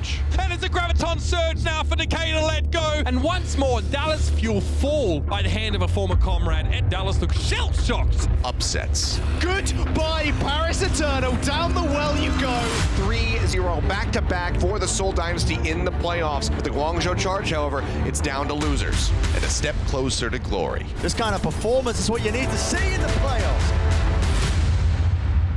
Charge. And it's a Graviton Surge now for Decay to let go. And once more, Dallas fuel fall by the hand of a former comrade. And Dallas looks shell-shocked. Upsets. Goodbye, Paris Eternal. Down the well you go. 3-0 back-to-back for the Seoul Dynasty in the playoffs. With the Guangzhou Charge, however, it's down to losers and a step closer to glory. This kind of performance is what you need to see in the playoffs.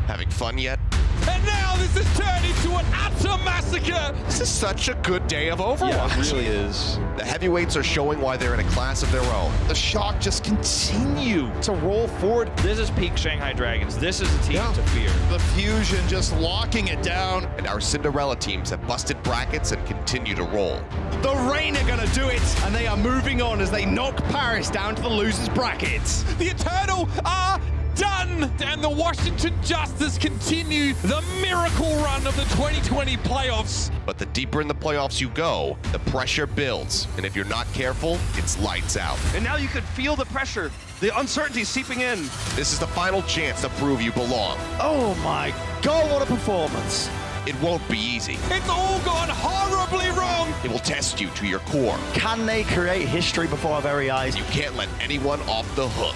Having fun yet? And now this has turned into an utter massacre. This is such a good day of Overwatch. Yeah, it really is. The heavyweights are showing why they're in a class of their own. The Shock just continue to roll forward. This is peak Shanghai Dragons. This is a team to fear. The Fusion just locking it down. And our Cinderella teams have busted brackets and continue to roll. The Rain are gonna do it, and they are moving on as they knock Paris down to the losers brackets. The Eternal are done, and the Washington Justice continue the miracle run of the 2020 playoffs. But the deeper in the playoffs you go, the pressure builds. And if you're not careful, it's lights out. And now you can feel the pressure, the uncertainty seeping in. This is the final chance to prove you belong. Oh my God, what a performance. It won't be easy. It's all gone horribly wrong. It will test you to your core. Can they create history before our very eyes? You can't let anyone off the hook.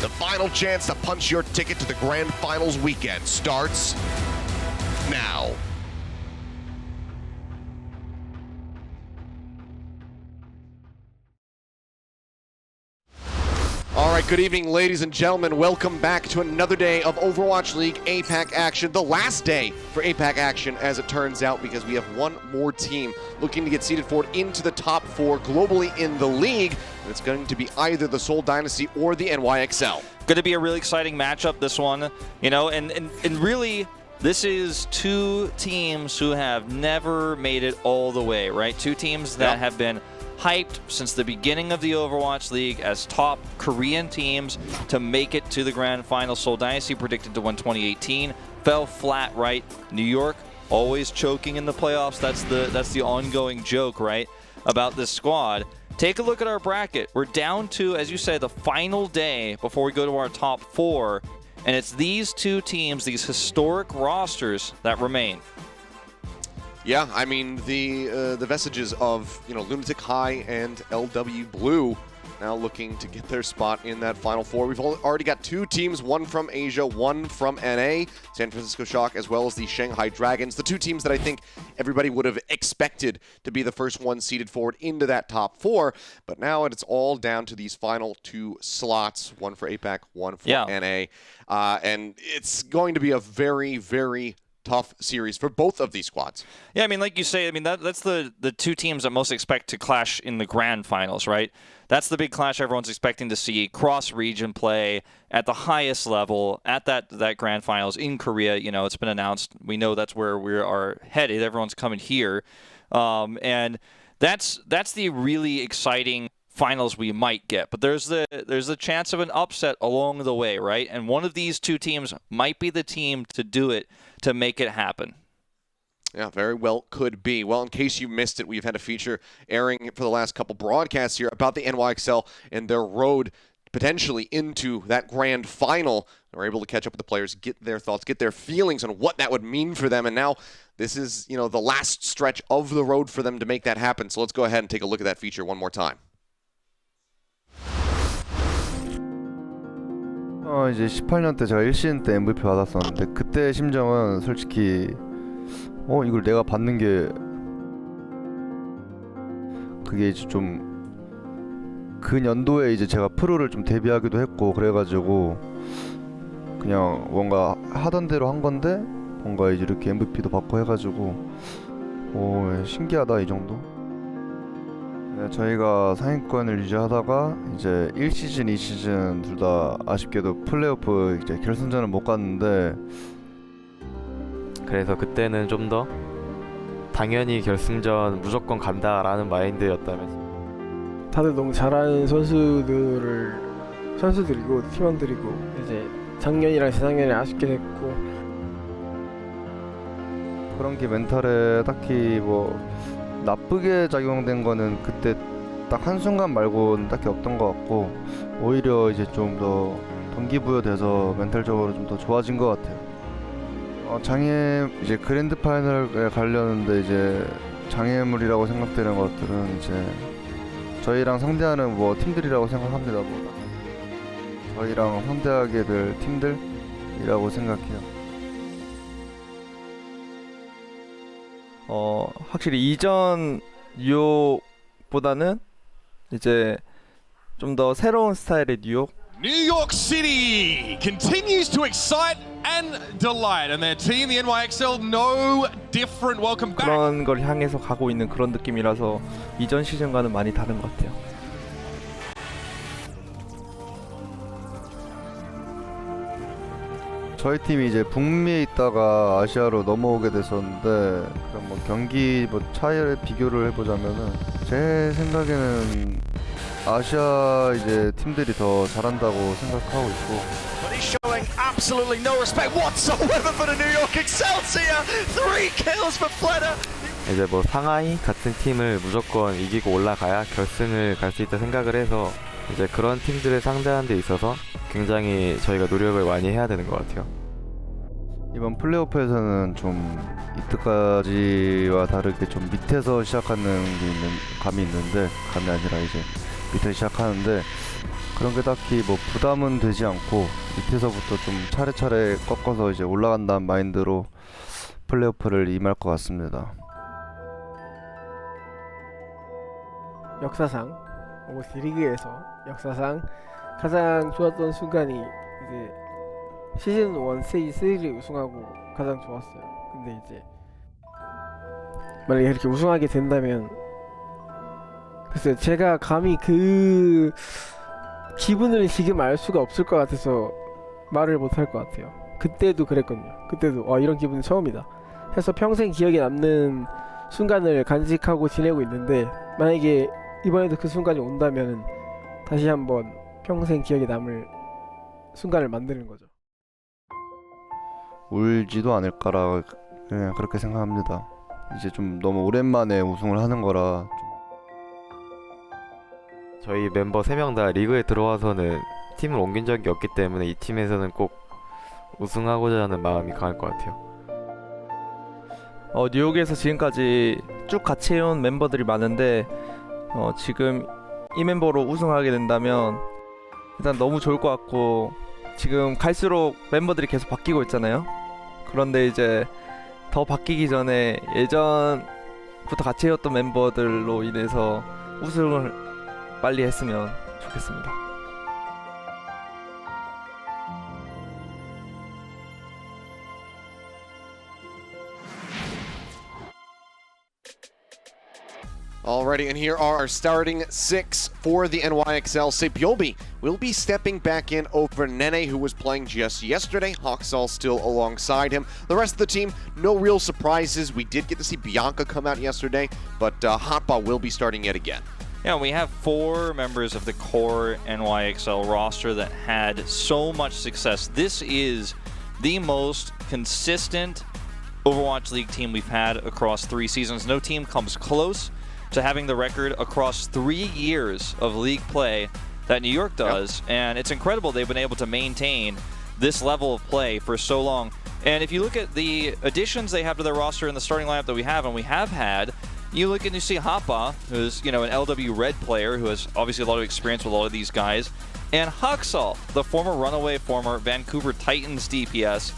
The final chance to punch your ticket to the Grand Finals weekend starts now. All right, good evening, ladies and gentlemen. Welcome back to another day of Overwatch League APAC action. The last day for APAC action, as it turns out, because we have one more team looking to get seeded forward into the top 4 globally in the league. And it's going to be either the Seoul Dynasty or the NYXL. Going to be a really exciting matchup, this one. You know, and really, this is two teams who have never made it all the way, right? Two teams that have been hyped since the beginning of the Overwatch League as top Korean teams to make it to the Grand Final. Seoul Dynasty predicted to win 2018, fell flat, right? New York always choking in the playoffs. That's the ongoing joke, right, about this squad. Take a look at our bracket. We're down to, as you say, the final day before we go to our top 4, and it's these two teams, these historic rosters, that remain. Yeah, I mean, the vestiges of, you know, Lunatic High and LW Blue now looking to get their spot in that Final 4. We've already got 2 teams, one from Asia, one from NA, San Francisco Shock, as well as the Shanghai Dragons, the 2 teams that I think everybody would have expected to be the first one seeded forward into that top 4. But now it's all down to these final 2 slots, one for APAC, one for NA. And it's going to be a very, very tough series for both of these squads. Yeah, I mean, like you say, I mean, that's the 2 teams that most expect to clash in the Grand Finals, right? That's the big clash everyone's expecting to see. Cross-region play at the highest level at that Grand Finals in Korea. You know, it's been announced. We know that's where we are headed. Everyone's coming here. And that's the really exciting finals we might get. But there's the chance of an upset along the way, right? And one of these 2 teams might be the team to do it, to make it happen. Yeah, very well could be. Well, in case you missed it, we've had a feature airing for the last couple broadcasts here about the NYXL and their road potentially into that grand final. We're able to catch up with the players, get their thoughts, get their feelings on what that would mean for them. And now this is, you know, the last stretch of the road for them to make that happen. So let's go ahead and take a look at that feature one more time. 이제 18년 때 제가 1시즌 때 MVP 받았었는데 그때 심정은 솔직히 이걸 내가 받는 게 그게 이제 좀 그 연도에 이제 제가 프로를 좀 데뷔하기도 했고 그래가지고 그냥 뭔가 하던 대로 한 건데 뭔가 이제 이렇게 MVP도 받고 해가지고 신기하다 이 정도. 네, 저희가 상위권을 유지하다가 이제 1시즌, 2시즌 둘 다 아쉽게도 플레이오프 이제 결승전을 못 갔는데 그래서 그때는 좀 더 당연히 결승전 무조건 간다라는 마인드였다면서 다들 너무 잘하는 선수들이고 팀원들이고 이제 작년이랑 재작년에 아쉽게 됐고 그런 게 멘탈에 딱히 뭐 나쁘게 작용된 거는 그때 딱 한순간 말고는 딱히 없던 것 같고 오히려 이제 좀 더 동기부여돼서 멘탈적으로 좀 더 좋아진 것 같아요. 장애 이제 그랜드 파이널에 가려는데 이제 장애물이라고 생각되는 것들은 이제 저희랑 상대하는 뭐 팀들이라고 생각합니다. 저희랑 상대하게 될 팀들이라고 생각해요. 확실히 이전 뉴욕보다는 이제 좀 더 새로운 스타일의 뉴욕. New York City continues to excite and delight, and their team, the NYXL, no different. Welcome back. 그런 걸 향해서 가고 있는 그런 느낌이라서 이전 시즌과는 많이 다른 것 같아요. 저희 팀이 이제 북미에 있다가 아시아로 넘어오게 됐었는데 그럼 뭐 경기 뭐 차이를 비교를 해보자면은 제 생각에는 아시아 이제 팀들이 더 잘한다고 생각하고 있고. But he's showing absolutely no respect whatsoever for the New York Excelsior. 3 kills for Fleta. 이제 뭐 상하이 같은 팀을 무조건 이기고 올라가야 결승을 갈 수 있다 생각을 해서 이제 그런 팀들을 상대하는 데 있어서 굉장히 저희가 노력을 많이 해야 되는 것 같아요. 이번 플레이오프에서는 좀 이때까지와 다르게 좀 밑에서 시작하는 게 있는 감이 있는데 감이 아니라 이제 밑에서 시작하는데 그런 게 딱히 뭐 부담은 되지 않고 밑에서부터 좀 차례차례 꺾어서 이제 올라간다는 마인드로 플레이오프를 임할 것 같습니다. 역사상 오버워치 리그에서 역사상 가장 좋았던 순간이 이제 시즌 1 스테이지 3를 우승하고 가장 좋았어요. 근데 이제 만약에 이렇게 우승하게 된다면 글쎄요, 제가 감히 그 기분을 지금 알 수가 없을 것 같아서 말을 못 할 것 같아요. 그때도 그랬거든요. 그때도 이런 기분은 처음이다 해서 평생 기억에 남는 순간을 간직하고 지내고 있는데 만약에 이번에도 그 순간이 온다면 다시 한번 평생 기억에 남을 순간을 만드는 거죠. 울지도 않을까라 그냥 그렇게 생각합니다. 이제 좀 너무 오랜만에 우승을 하는 거라 저희 멤버 3명 다 리그에 들어와서는 팀을 옮긴 적이 없기 때문에 이 팀에서는 꼭 우승하고자 하는 마음이 강할 것 같아요. 뉴욕에서 지금까지 쭉 같이 해온 멤버들이 많은데 지금 이 멤버로 우승하게 된다면 일단 너무 좋을 것 같고 지금 갈수록 멤버들이 계속 바뀌고 있잖아요. 그런데 이제 더 바뀌기 전에 예전부터 같이 해왔던 멤버들로 인해서 우승을 빨리 했으면 좋겠습니다. Alrighty, and here are our starting 6 for the NYXL. Sepyobi will be stepping back in over Nene, who was playing just yesterday. Hawksall still alongside him. The rest of the team, no real surprises. We did get to see Bianca come out yesterday, but Hotba will be starting yet again. Yeah, we have 4 members of the core NYXL roster that had so much success. This is the most consistent Overwatch League team we've had across 3 seasons. No team comes close to having the record across 3 years of league play that New York does. Yep. And it's incredible they've been able to maintain this level of play for so long. And if you look at the additions they have to their roster in the starting lineup that we have and we have had, you look and you see Hapa, who's an LW Red player who has obviously a lot of experience with a lot of these guys, and Huxall, the former Runaway, former Vancouver Titans DPS.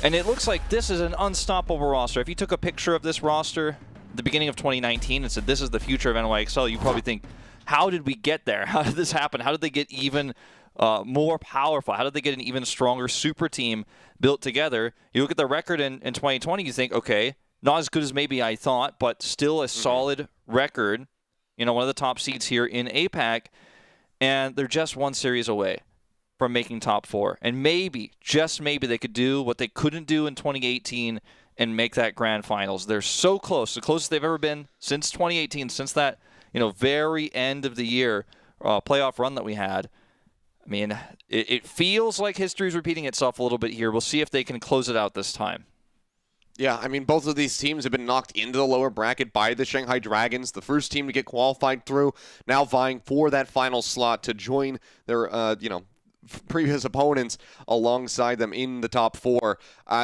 And it looks like this is an unstoppable roster. If you took a picture of this roster at the beginning of 2019 and said this is the future of NYXL, you probably think, how did we get there? How did this happen? How did they get even more powerful? How did they get an even stronger super team built together? You look at the record in 2020, you think, okay, not as good as maybe I thought, but still a solid record. One of the top seeds here in APAC, and they're just 1 series away from making top 4. And maybe, just maybe, they could do what they couldn't do in 2018 and make that grand finals. They're so close, the closest they've ever been since 2018, since that very end of the year playoff run that we had. I mean, it feels like history's repeating itself a little bit here. We'll see if they can close it out this time. Yeah, I mean, both of these teams have been knocked into the lower bracket by the Shanghai Dragons, the first team to get qualified through, now vying for that final slot to join their, previous opponents alongside them in the top 4.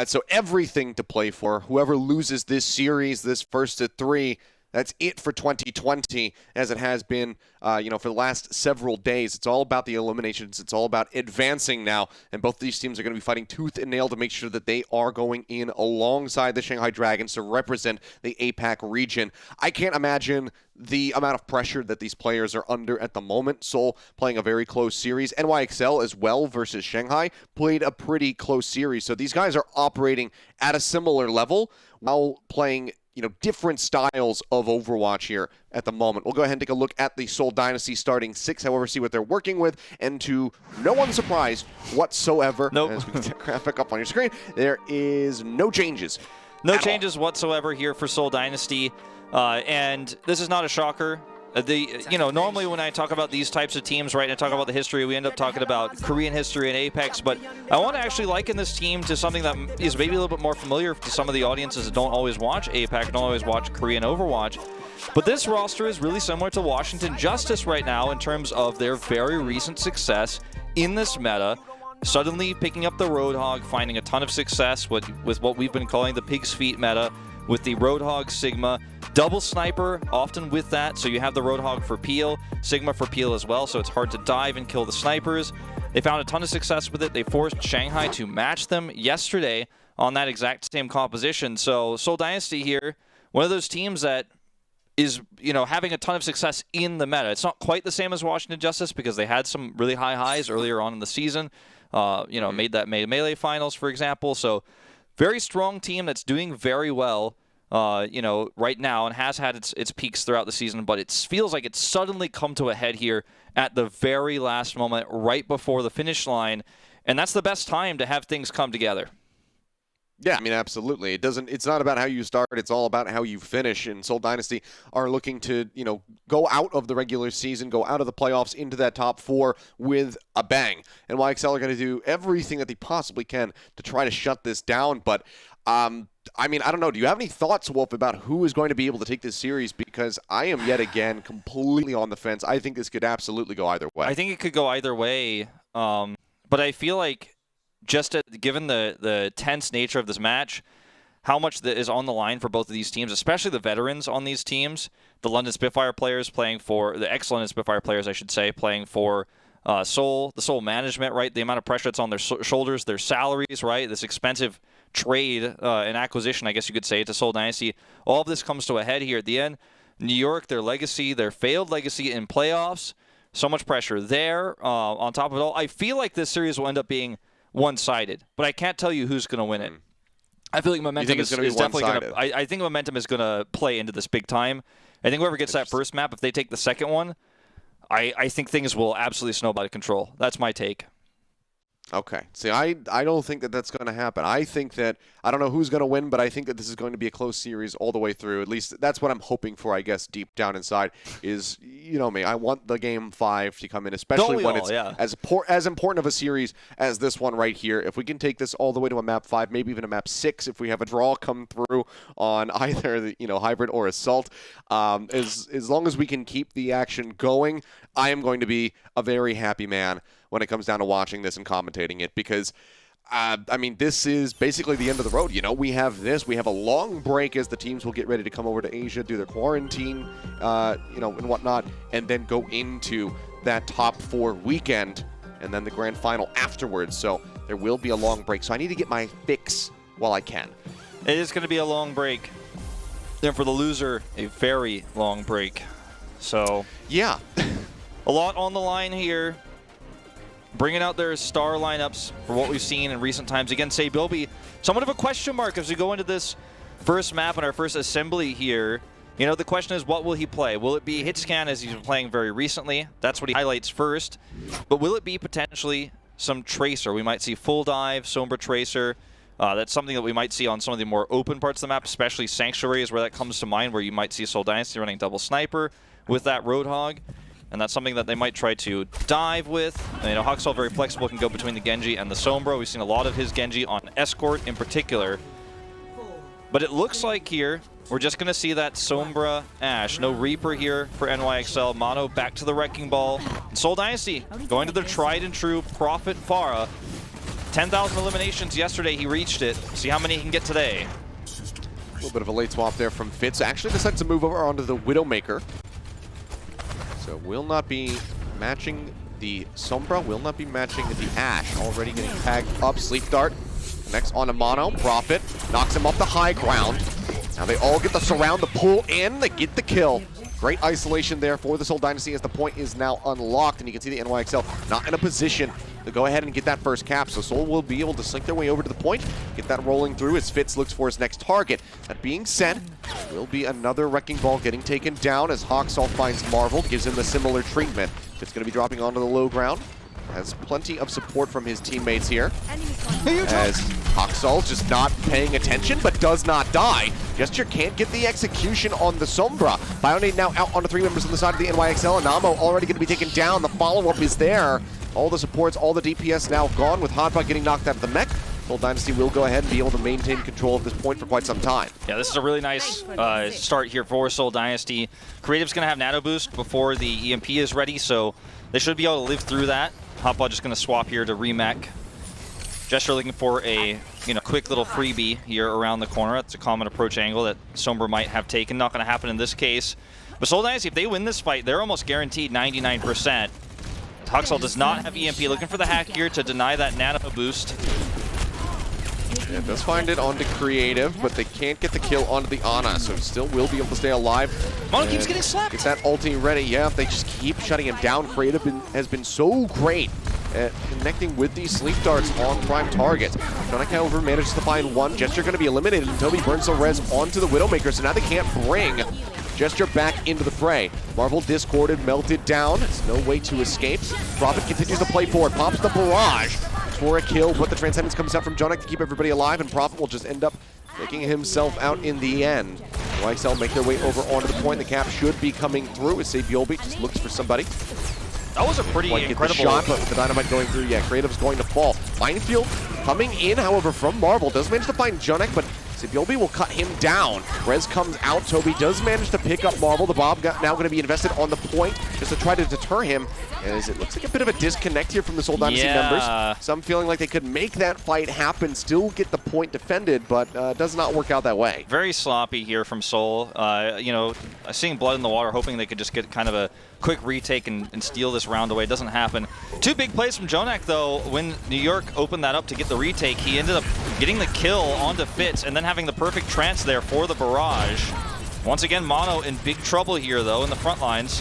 So everything to play for. Whoever loses this series, this first of 3, that's it for 2020, as it has been, for the last several days. It's all about the eliminations. It's all about advancing now, and both of these teams are going to be fighting tooth and nail to make sure that they are going in alongside the Shanghai Dragons to represent the APAC region. I can't imagine the amount of pressure that these players are under at the moment. Seoul playing a very close series. NYXL as well versus Shanghai played a pretty close series. So these guys are operating at a similar level while playing different styles of Overwatch here at the moment. We'll go ahead and take a look at the Seoul Dynasty starting 6, however, see what they're working with, and to no one's surprise whatsoever, as we can see that graphic up on your screen, there is no changes. No changes whatsoever here for Seoul Dynasty, and this is not a shocker. Normally when I talk about these types of teams, right, and I talk about the history, we end up talking about Korean history and Apex, but I want to actually liken this team to something that is maybe a little bit more familiar to some of the audiences that don't always watch APAC, don't always watch Korean Overwatch. But this roster is really similar to Washington Justice right now in terms of their very recent success in this meta, suddenly picking up the Roadhog, finding a ton of success with what we've been calling the Pig's Feet meta, with the Roadhog Sigma, double sniper often with that, so you have the Roadhog for peel, Sigma for peel as well, so it's hard to dive and kill the snipers. They found a ton of success with it. They forced Shanghai to match them yesterday on that exact same composition. So Seoul Dynasty here, one of those teams that is, having a ton of success in the meta. It's not quite the same as Washington Justice because they had some really high highs earlier on in the season. Made Melee finals, for example. So very strong team that's doing very well, right now, and has had its peaks throughout the season, but it feels like it's suddenly come to a head here at the very last moment, right before the finish line, and that's the best time to have things come together. Yeah, I mean, absolutely. It's not about how you start, it's all about how you finish. And Seoul Dynasty are looking to, go out of the regular season, go out of the playoffs into that top 4 with a bang. And NYXL are going to do everything that they possibly can to try to shut this down. But, I don't know. Do you have any thoughts, Wolf, about who is going to be able to take this series? Because I am yet again completely on the fence. I think this could absolutely go either way. I think it could go either way, but I feel like given the tense nature of this match, how much is on the line for both of these teams, especially the veterans on these teams, the London Spitfire players the ex-London Spitfire players, I should say, playing for Seoul, the Seoul management, right? The amount of pressure that's on their shoulders, their salaries, right? This expensive trade and acquisition, I guess you could say, to Seoul Dynasty. All of this comes to a head here at the end. New York, their legacy, their failed legacy in playoffs, so much pressure there. On top of it all, I feel like this series will end up being one-sided, but I can't tell you who's going to win it. I feel like momentum is definitely going to. I think momentum is going to play into this big time. I think whoever gets that first map, if they take the second one, I think things will absolutely snowball out of control. That's my take. Okay. See, I don't think that that's going to happen. I think that, I don't know who's going to win, but I think that this is going to be a close series all the way through. At least that's what I'm hoping for, I guess, deep down inside is, me, I want the Game 5 to come in, especially when it's as important of a series as this one right here. If we can take this all the way to a map 5, maybe even a map 6, if we have a draw come through on either the, Hybrid or Assault, as long as we can keep the action going, I am going to be a very happy man when it comes down to watching this and commentating it, because this is basically the end of the road. We have a long break as the teams will get ready to come over to Asia, do their quarantine, and whatnot, and then go into that top 4 weekend, and then the grand final afterwards. So there will be a long break. So I need to get my fix while I can. It is going to be a long break. Then for the loser, a very long break. So yeah, a lot on the line here. Bringing out their star lineups for what we've seen in recent times. Again, Bilby, somewhat of a question mark as we go into this first map and our first assembly here. The question is, what will he play? Will it be Hitscan as he's been playing very recently? That's what he highlights first. But will it be potentially some Tracer? We might see Full Dive, Sombra Tracer. That's something that we might see on some of the more open parts of the map, especially Sanctuary is where that comes to mind, where you might see Seoul Dynasty running double sniper with that Roadhog. And that's something that they might try to dive with. Huxall, very flexible, can go between the Genji and the Sombra. We've seen a lot of his Genji on Escort in particular. But it looks like here, we're just going to see that Sombra Ash. No Reaper here for NYXL. Mono back to the Wrecking Ball. Seoul Dynasty going to their tried and true Prophet Pharah. 10,000 eliminations yesterday, he reached it. See how many he can get today. A little bit of a late swap there from Fitz. Actually decided to move over onto the Widowmaker. So will not be matching the Sombra, will not be matching the Ash. Already getting tagged up. Sleep Dart connects on a Mono. Prophet knocks him off the high ground. Now they all get the surround, the pull in, they get the kill. Great isolation there for the Seoul Dynasty as the point is now unlocked, and you can see the NYXL not in a position to go ahead and get that first cap. So Seoul will be able to slink their way over to the point, get that rolling through as Fitz looks for his next target. That being said, will be another Wrecking Ball getting taken down as Hawksall finds Marvel, gives him a similar treatment. Fitz going to be dropping onto the low ground. Has plenty of support from his teammates here. As Hawksall just not paying attention, but does not die. Gesture can't get the execution on the Sombra. Bionade now out onto 3 members on the side of the NYXL. Anamo already going to be taken down. The follow-up is there. All the supports, all the DPS now gone with Hotbot getting knocked out of the mech. Seoul Dynasty will go ahead and be able to maintain control of this point for quite some time. Yeah, this is a really nice start here for Seoul Dynasty. Creative's going to have Nano Boost before the EMP is ready, so they should be able to live through that. Hotbot just going to swap here to remech. Gesture looking for a quick little freebie here around the corner. That's a common approach angle that Sombra might have taken. Not going to happen in this case. But Seoul Dynasty, if they win this fight, they're almost guaranteed 99%. Hawksall does not have EMP. Looking for the hack here to deny that nano boost. Yeah, does find it onto Creative, but they can't get the kill onto the Ana, so still will be able to stay alive. Mono keeps getting slapped. Gets that ulti ready. Yeah, if they just keep shutting him down, Creative has been so great at connecting with these sleep darts on prime targets. Jonik, however, manages to find one. Gesture going to be eliminated, and Toby burns the res onto the Widowmaker, so now they can't bring Gesture back into the fray. Marvel discorded, melted down. There's no way to escape. Prophet continues to play forward, pops the barrage for a kill, but the Transcendence comes out from Jonik to keep everybody alive, and Prophet will just end up taking himself out in the end. NYXL make their way over onto the point. The cap should be coming through as Sabiolbi just looks for somebody. That was a pretty incredible shot, but with the dynamite going through, yeah, Creative's going to fall. Minefield coming in, however, from Marvel. Does manage to find Jonik, but Sabiolbi will cut him down. Rez comes out. Toby does manage to pick up Marvel. The Bob now going to be invested on the point just to try to deter him, as it looks like a bit of a disconnect here from the Seoul Dynasty members. Some feeling like they could make that fight happen, still get the point defended, but does not work out that way. Very sloppy here from Seoul. Seeing blood in the water, hoping they could just get kind of a quick retake and steal this round away. It doesn't happen. Two big plays from Jonik, though. When New York opened that up to get the retake, he ended up getting the kill onto Fitz and then having the perfect trance there for the barrage. Once again, Mono in big trouble here, though, in the front lines.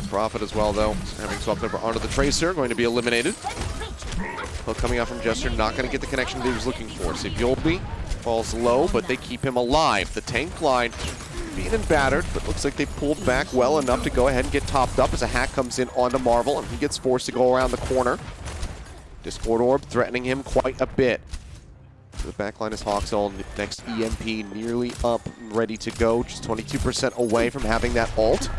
Prophet as well, though, having swapped over onto the Tracer, going to be eliminated. Hook coming out from Gesture, not going to get the connection that he was looking for. Sabiolbi falls low, but they keep him alive. The tank line beaten and battered, but looks like they pulled back well enough to go ahead and get topped up as a hack comes in onto Marvel, and he gets forced to go around the corner. Discord Orb threatening him quite a bit. The backline is Hawksall. Next EMP nearly up and ready to go, just 22% away from having that ult.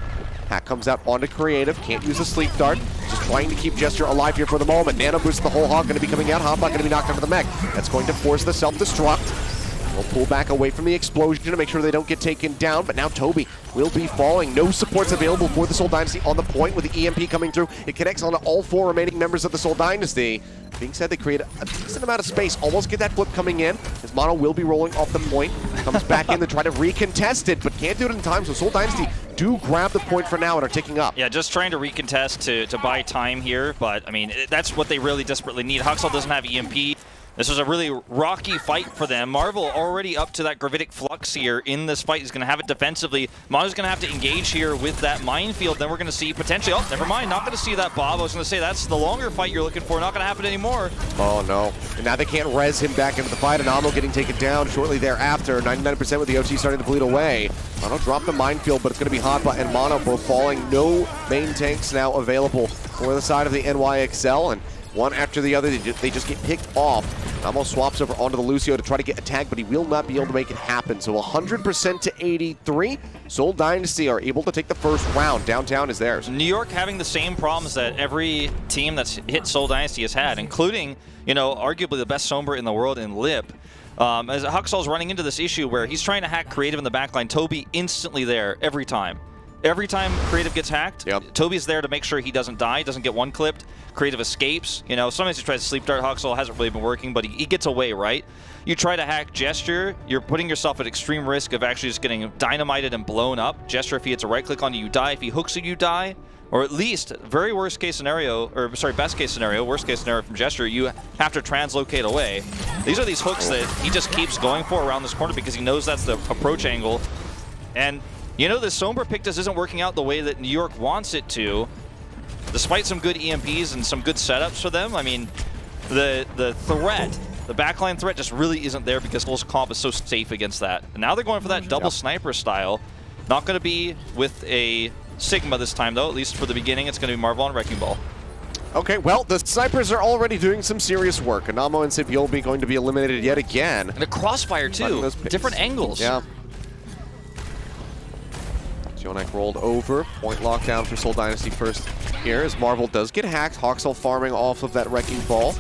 Hack comes out onto Creative, can't use the sleep dart, just trying to keep Gesture alive here for the moment. Nano boost the whole hog going to be coming out, Hotbot going to be knocked onto the mech. That's going to force the self-destruct. We'll pull back away from the explosion to make sure they don't get taken down, but now Toby will be falling. No supports available for the Seoul Dynasty on the point with the EMP coming through. It connects onto all 4 remaining members of the Seoul Dynasty. Being said, they create a decent amount of space, almost get that flip coming in. His Mono will be rolling off the point, comes back in to try to recontest it, but can't do it in time, so Seoul Dynasty do grab the point for now and are ticking up. Yeah, just trying to recontest to buy time here, but I mean, that's what they really desperately need. Hawksall doesn't have EMP. This was a really rocky fight for them. Marvel already up to that gravitic flux here in this fight. He's going to have it defensively. Mono's going to have to engage here with that minefield. Then we're going to see potentially, oh, never mind, not going to see that Bob. I was going to say that's the longer fight you're looking for. Not going to happen anymore. Oh, no. And now they can't res him back into the fight. Anamo getting taken down shortly thereafter. 99% with the OT starting to bleed away. Mono dropped the minefield, but it's going to be Hotbot and Mono both falling. No main tanks now available for the side of the NYXL. And one after the other, they just get picked off. Almost swaps over onto the Lucio to try to get a tag, but he will not be able to make it happen. So 100% to 83. Seoul Dynasty are able to take the first round. Downtown is theirs. New York having the same problems that every team that's hit Seoul Dynasty has had, including, arguably the best Sombra in the world in Lip. As Huxall's running into this issue where he's trying to hack Creative in the backline, Toby instantly there every time. Every time Creative gets hacked, Toby's there to make sure he doesn't die, doesn't get one clipped. Creative escapes. You know, sometimes he tries to sleep dart Huxall, hasn't really been working, but he gets away, right? You try to hack Gesture, you're putting yourself at extreme risk of actually just getting dynamited and blown up. Gesture, if he hits a right click on you, you die. If he hooks you, die. Or at least, very worst case scenario, or sorry, best case scenario, worst case scenario from Gesture, you have to translocate away. These are these hooks that he just keeps going for around this corner because he knows that's the approach angle. And you know, this Sombra pick just isn't working out the way that New York wants it to. Despite some good EMPs and some good setups for them, I mean, the threat, the backline threat just really isn't there because Soul's comp is so safe against that. And now they're going for that double sniper style. Not going to be with a Sigma this time, though. At least for the beginning, it's going to be Marvel and Wrecking Ball. Okay, well, the snipers are already doing some serious work. Anamo and Sipiobi going to be eliminated yet again. And a crossfire, too. Different angles. Yeah. Jonak rolled over. Point lockdown for Seoul Dynasty first here as Marvel does get hacked. Huxall farming off of that Wrecking Ball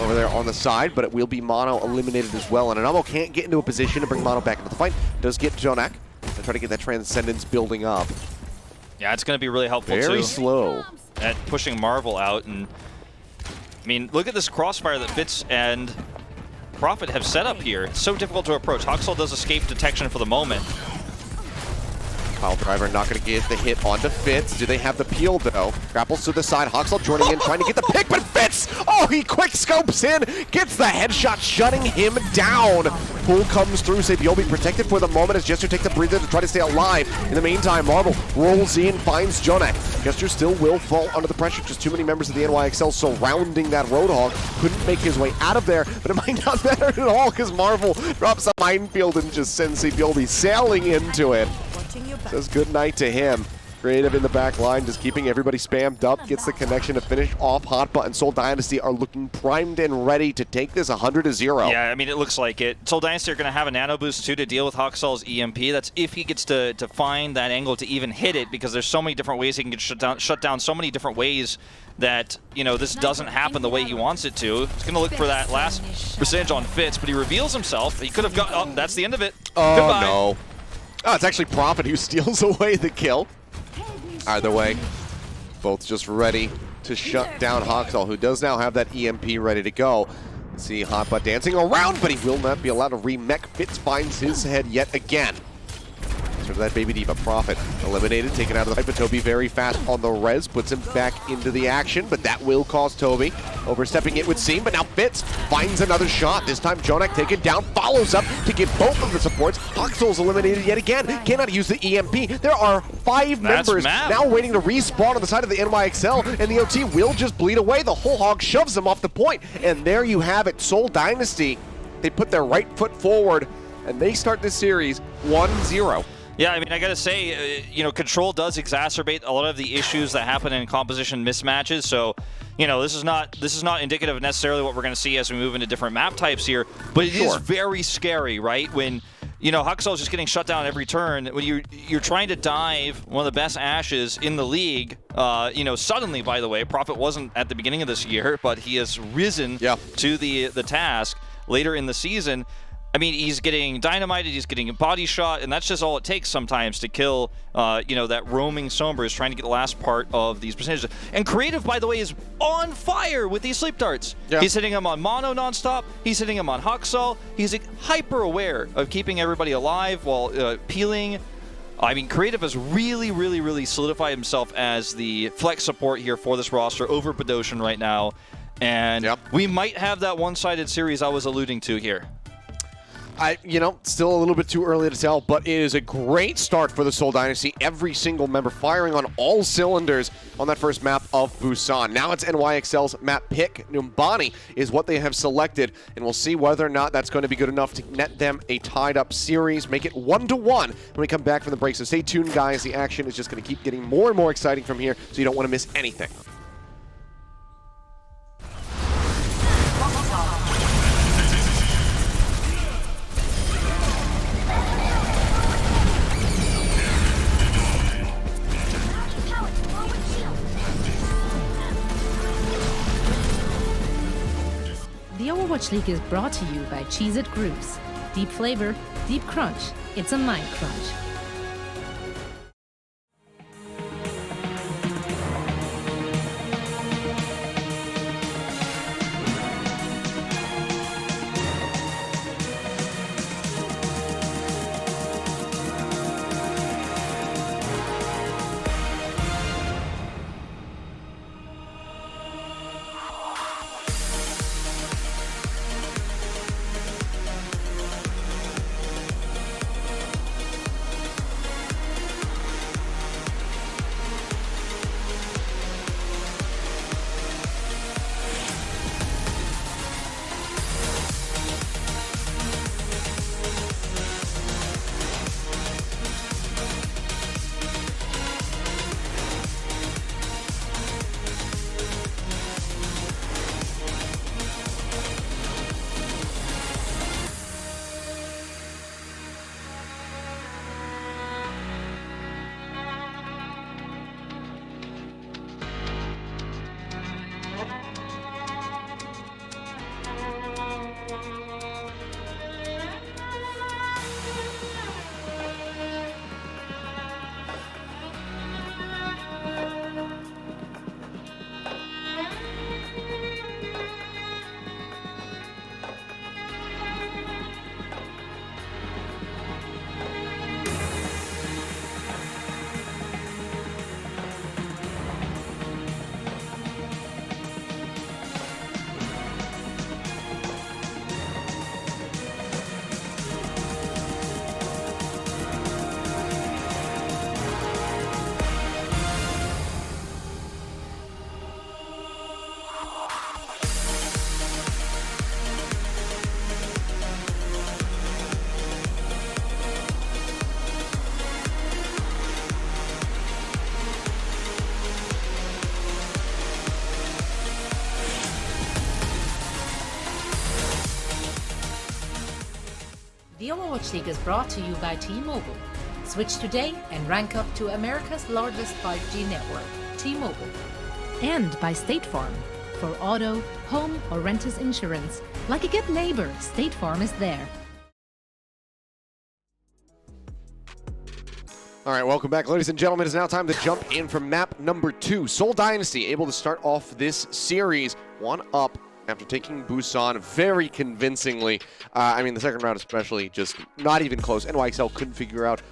over there on the side, but it will be Mono eliminated as well. And Anamo can't get into a position to bring Mono back into the fight. Does get Jonak to try to get that Transcendence building up. Yeah, it's going to be really helpful, too. Very slow. At pushing Marvel out. And I mean, look at this crossfire that Fitz and Prophet have set up here. It's so difficult to approach. Huxall does escape detection for the moment. Pile Driver not going to get the hit onto Fitz. Do they have the peel, though? Grapples to the side. Huxall joining in, trying to get the pick, but Fitz! Oh, he quick scopes in, gets the headshot, shutting him down. Pull comes through. Sapiobi protected for the moment as Gesture takes a breather to try to stay alive. In the meantime, Marvel rolls in, finds Jonak. Gesture still will fall under the pressure. Just too many members of the NYXL surrounding that Roadhog. Couldn't make his way out of there, but it might not matter at all because Marvel drops a minefield and just sends Sapiobi sailing into it. Says good night to him. Creative in the back line, just keeping everybody spammed up, gets the connection to finish off Hot Button. Seoul Dynasty are looking primed and ready to take this 100-0. Yeah, I mean, it looks like it. Seoul Dynasty are going to have a nano boost, too, to deal with Huxall's EMP. That's if he gets to find that angle to even hit it, because there's so many different ways he can get shut down so many different ways that, you know, this doesn't happen the way he wants it to. He's going to look for that last percentage on Fitz, but he reveals himself. He could have got... Oh, that's the end of it. Oh, Goodbye. no. Oh, it's actually Prophet who steals away the kill. Either way, both just ready to shut down Huxall, who does now have that EMP ready to go. See Hotbutt dancing around, but he will not be allowed to remech. Fitz finds his head yet again. So that Baby Diva. Prophet eliminated, taken out of the fight, but Toby very fast on the res, puts him back into the action, but that will cost Toby. Overstepping it would seem, but now Fitz finds another shot. This time Jonak taken down, follows up to give both of the supports. Huxall's eliminated yet again, cannot use the EMP. There are 5 members now waiting to respawn on the side of the NYXL, and the OT will just bleed away. The whole hog shoves them off the point, and there you have it. Seoul Dynasty, they put their right foot forward, and they start this series 1-0. Yeah, I mean, I gotta say, you know, Control does exacerbate a lot of the issues that happen in composition mismatches. So, you know, this is not indicative of necessarily what we're gonna see as we move into different map types here. But it is very scary, right? When, you know, Huxall's just getting shut down every turn. When you're trying to dive one of the best Ashes in the league, you know, suddenly, by the way, Prophet wasn't at the beginning of this year, but he has risen to the task later in the season. I mean, he's getting dynamited, he's getting a body shot, and that's just all it takes sometimes to kill, you know, that roaming Sombra is trying to get the last part of these percentages. And Creative, by the way, is on fire with these sleep darts. Yeah. He's hitting him on Mono nonstop, he's hitting him on Huxall, he's hyper aware of keeping everybody alive while peeling. I mean, Creative has really solidified himself as the flex support here for this roster over Badoshan right now. And we might have that one-sided series I was alluding to here. You know, still a little bit too early to tell, but it is a great start for the Seoul Dynasty. Every single member firing on all cylinders on that first map of Busan. Now it's NYXL's map pick. Numbani is what they have selected, and we'll see whether or not that's going to be good enough to net them a tied-up series, make it 1-1 when we come back from the break. So stay tuned, guys. The action is just going to keep getting more and more exciting from here, so you don't want to miss anything. The Overwatch Overwatch League is brought to you by Cheez-It Grooves. Deep flavor, deep crunch. It's a mind crunch. The Overwatch League is brought to you by T-Mobile. Switch today and rank up to America's largest 5G network, T-Mobile. And by State Farm. For auto, home, or renters insurance, like a good neighbor, State Farm is there. All right, welcome back, ladies and gentlemen. It's now time to jump in from map number 2. Seoul Dynasty able to start off this series 1-up after taking Busan very convincingly. I mean, the second round especially, just not even close. NYXL couldn't figure out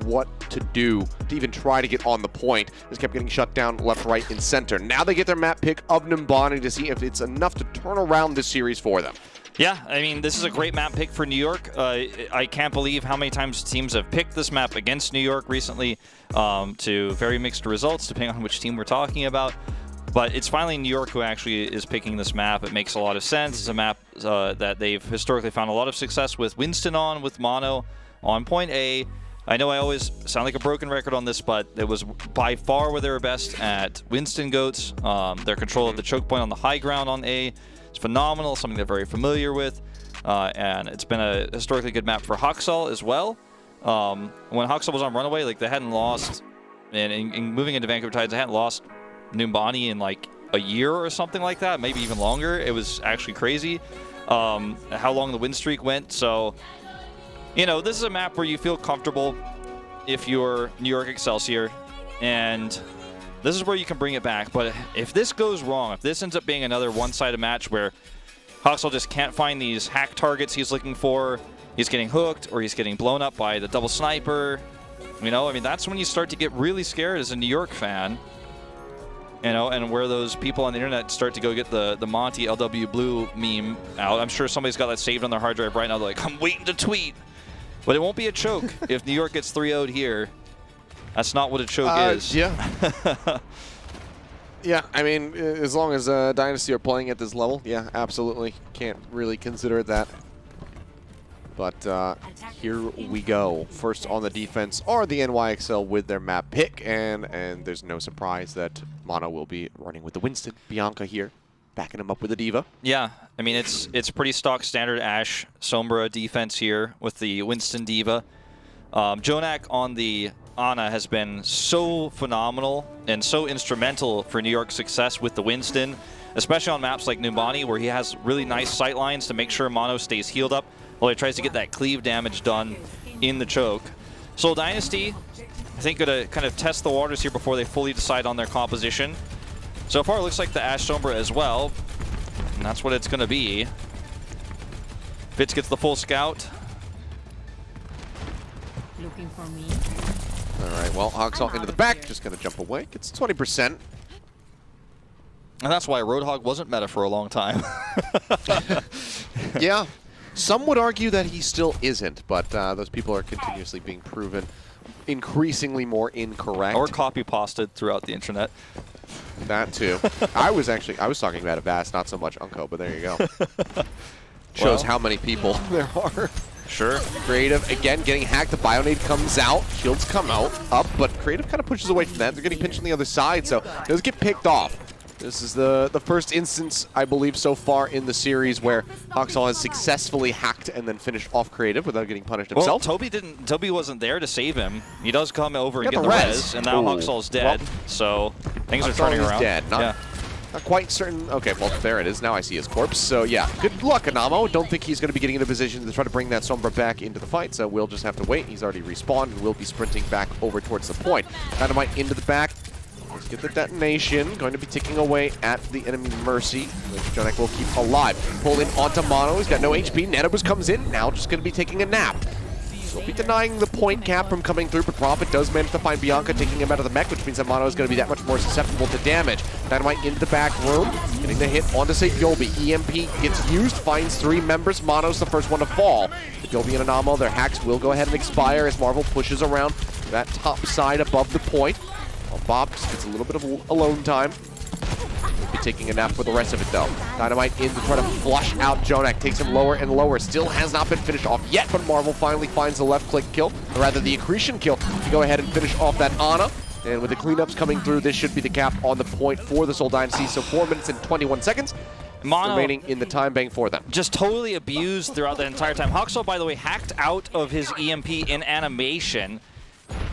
what to do to even try to get on the point. Just kept getting shut down left, right, and center. Now they get their map pick of Numbani to see if it's enough to turn around this series for them. Yeah, I mean, this is a great map pick for New York. I can't believe how many times teams have picked this map against New York recently to very mixed results, depending on which team we're talking about. But it's finally New York who actually is picking this map. It makes a lot of sense. It's a map that they've historically found a lot of success with Winston on, with Mono on point A. I know I always sound like a broken record on this, but it was by far where they were best at Winston Goats. Their control of the choke point on the high ground on A is phenomenal, something they're very familiar with. And it's been a historically good map for NYXL as well. When NYXL was on Runaway, like they hadn't lost, and in moving into Vancouver Tides, they hadn't lost Numbani in like a year or something like that, maybe even longer. It was actually crazy how long the win streak went. So, you know, this is a map where you feel comfortable if you're New York Excelsior, and this is where you can bring it back. But if this goes wrong, if this ends up being another one-sided match where NYXL just can't find these hack targets he's looking for, he's getting hooked or he's getting blown up by the double sniper, you know, I mean, that's when you start to get really scared as a New York fan. You know, and where those people on the internet start to go get the Monty LW Blue meme out. I'm sure somebody's got that saved on their hard drive right now. They're like, I'm waiting to tweet. But it won't be a choke if New York gets 3-0'd here. That's not what a choke is. Yeah. Yeah, I mean, as long as Dynasty are playing at this level, yeah, absolutely. Can't really consider it that. But here we go. First on the defense are the NYXL with their map pick, and there's no surprise that Mono will be running with the Winston. Bianca here, backing him up with the Diva. Yeah, I mean, it's pretty stock standard Ashe Sombra defense here with the Winston Diva. Jonak on the Ana has been so phenomenal and so instrumental for New York's success with the Winston. especially on maps like Numbani, where he has really nice sight lines to make sure Mono stays healed up while he tries to get that cleave damage done in the choke. Seoul Dynasty, I think, going to kind of test the waters here before they fully decide on their composition. So far, it looks like the Ashe Sombra as well, and that's what it's going to be. Fitz gets the full scout. Looking for me? All right, well, Hoxall into the back, just going to jump away. Gets 20%. And that's why Roadhog wasn't meta for a long time. Yeah, some would argue that he still isn't, but those people are continuously being proven increasingly more incorrect. Or copy-pasted throughout the internet. That too. I was talking about Avast, not so much Unko, but there you go. Shows Well, how many people there are. Sure. Creative, again, getting hacked. The Bionade comes out. Shields come out, up, but Creative kind of pushes away from that. They're getting pinched on the other side, so it does get picked off. This is the first instance, I believe, so far in the series where Hoxall has successfully hacked and then finished off Creative without getting punished Well, himself. Toby wasn't there to save him. He does come over and Got get the the res. res, and now Ooh. Hoxall's dead. Well, so things are Hoxall turning is around. dead. Not quite certain. Okay, well, there it is. Now I see his corpse. So, yeah, good luck, Anamo. Don't think he's going to be getting in a position to try to bring that Sombra back into the fight, so we'll just have to wait. He's already respawned and will be sprinting back over towards the point. Dynamite into the back. Let's get the detonation. Going to be ticking away at the enemy Mercy, which Jonak will keep alive. Pull in onto Mono. He's got no HP. Anubis comes in. Now just going to be taking a nap. He'll be denying the point cap from coming through, but Prophet does manage to find Bianca, taking him out of the mech, which means that Mono is going to be that much more susceptible to damage. Dynamite into the back room, getting the hit onto St. Yolbi. EMP gets used, finds 3 members. Mono's the first one to fall. Yolbi and Anamo, their hacks will go ahead and expire as Marvel pushes around that top side above the point. Well, Bob just gets a little bit of alone time. Be taking a nap for the rest of it, though. Dynamite in to try to flush out Jonak. Takes him lower and lower. Still has not been finished off yet, but Marvel finally finds the left-click kill, or rather the accretion kill, to go ahead and finish off that Ana. And with the cleanups coming through, this should be the cap on the point for the Seoul Dynasty. So 4 minutes and 21 seconds Mono remaining in the time bank for them. just totally abused throughout that entire time. Hoxall, by the way, hacked out of his EMP in animation,